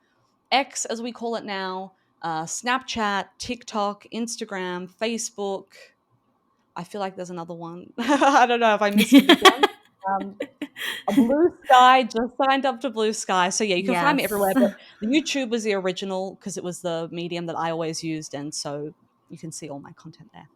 Speaker 2: X, as we call it now, Snapchat, TikTok, Instagram, Facebook. I feel like there's another one. I don't know if I missed a big one. Um, a Blue Sky, just signed up to Blue Sky. So yeah, you can find me everywhere.
Speaker 1: Yes.
Speaker 2: But the YouTube was the original because it was the medium that I always used. And so you can see all my content there.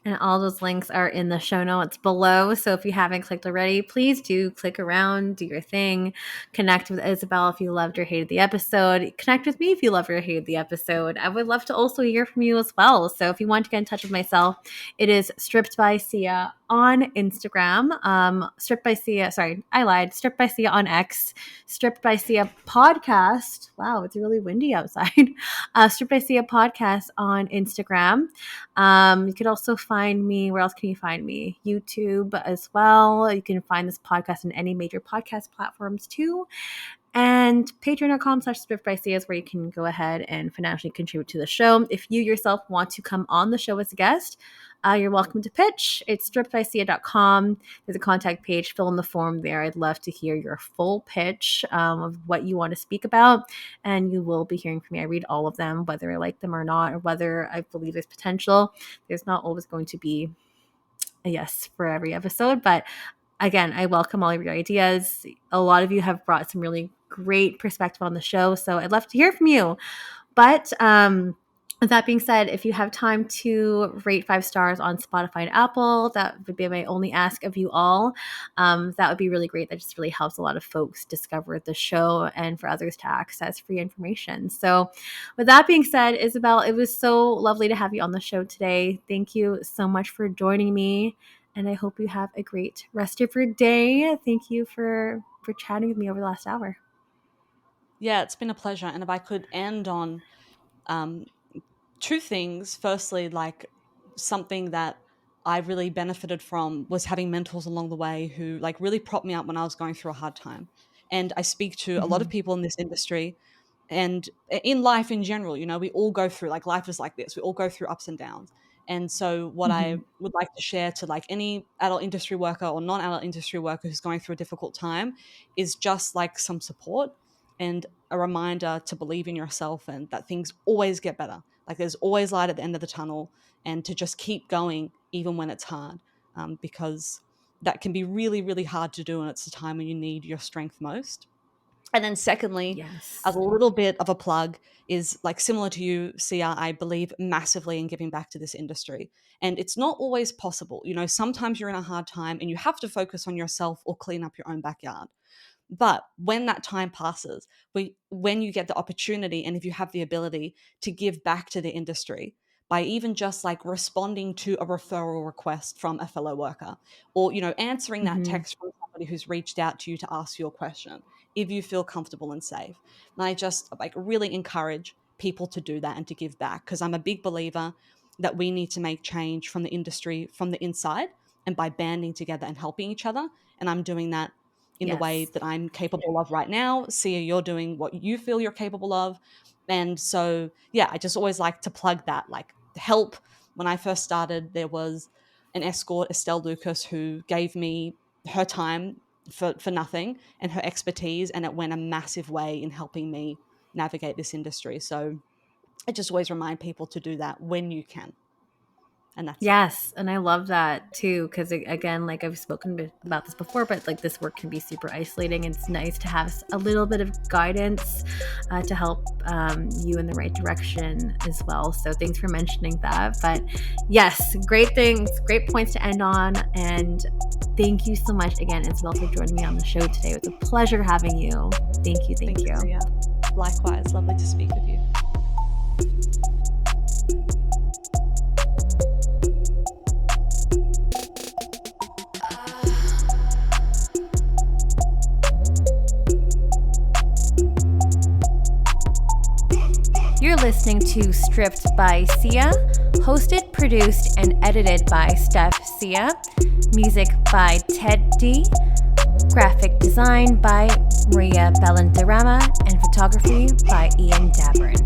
Speaker 1: And all those links are in the show notes below. So if you haven't clicked already, please do click around, do your thing. Connect with Isabelle if you loved or hated the episode. Connect with me if you loved or hated the episode. I would love to also hear from you as well. So if you want to get in touch with myself, it is Stripped by Sia on Instagram. Stripped by Sia, sorry, I lied. Stripped by Sia on X. Stripped by Sia podcast. Wow, it's really windy outside. Stripped by Sia podcast on Instagram. You could also find me. Where else can you find me? YouTube as well. You can find this podcast in any major podcast platforms too. And patreon.com/swiftbyc is where you can go ahead and financially contribute to the show. If you yourself want to come on the show as a guest, you're welcome to pitch. It's strippedbycia.com. There's a contact page. Fill in the form there. I'd love to hear your full pitch of what you want to speak about. And you will be hearing from me. I read all of them, whether I like them or not, or whether I believe there's potential. There's not always going to be a yes for every episode, but again, I welcome all of your ideas. A lot of you have brought some really great perspective on the show, so I'd love to hear from you. But with that being said, if you have time to rate 5 stars on Spotify and Apple, that would be my only ask of you all. That would be really great. That just really helps a lot of folks discover the show and for others to access free information. So with that being said, Isabelle, it was so lovely to have you on the show today. Thank you so much for joining me. And I hope you have a great rest of your day. Thank you for chatting with me over the last hour.
Speaker 2: Yeah, it's been a pleasure. And if I could end on um, two things. Firstly, like something that I really benefited from was having mentors along the way who like really propped me up when I was going through a hard time. And I speak to a lot of
Speaker 1: Mm-hmm.
Speaker 2: people in this industry and in life in general, we all go through, like, life is like this. We all go through ups and downs. And so what I
Speaker 1: Mm-hmm.
Speaker 2: would like to share to like any adult industry worker or non-adult industry worker who's going through a difficult time is just like some support and a reminder to believe in yourself and that things always get better. Like there's always light at the end of the tunnel, and to just keep going even when it's hard, because that can be really, really hard to do. And it's the time when you need your strength most. And then secondly, as
Speaker 1: Yes.
Speaker 2: a little bit of a plug, is like similar to you, Sia, I believe massively in giving back to this industry. And it's not always possible. Sometimes you're in a hard time and you have to focus on yourself or clean up your own backyard. But when that time passes, when you get the opportunity and if you have the ability to give back to the industry by even just like responding to a referral request from a fellow worker, or answering that
Speaker 1: Mm-hmm.
Speaker 2: text from somebody who's reached out to you to ask you a question, if you feel comfortable and safe. And I just like really encourage people to do that and to give back, because I'm a big believer that we need to make change from the industry from the inside, and by banding together and helping each other. And I'm doing that in the way
Speaker 1: Yes.
Speaker 2: that I'm capable of right now. Sia, you're doing what you feel you're capable of. And so, yeah, I just always like to plug that, like, help. When I first started, there was an escort, Estelle Lucas, who gave me her time for nothing and her expertise, and it went a massive way in helping me navigate this industry. So I just always remind people to do that when you can. And that's it.
Speaker 1: Yes, and I love that too, because again, like I've spoken about this before, but like this work can be super isolating. It's nice to have a little bit of guidance to help you in the right direction as well. So thanks for mentioning that. But yes, great things, great points to end on, and thank you so much again, Isabelle, for joining me on the show today. It was a pleasure having you. Thank you.
Speaker 2: Thanks, Sia. Likewise, lovely to speak with you.
Speaker 1: You're listening to Stripped by Sia, hosted, produced, and edited by Steph Sia. Music by Ted D. Graphic design by Maria Bellanderama, and photography by Ian Dabrin.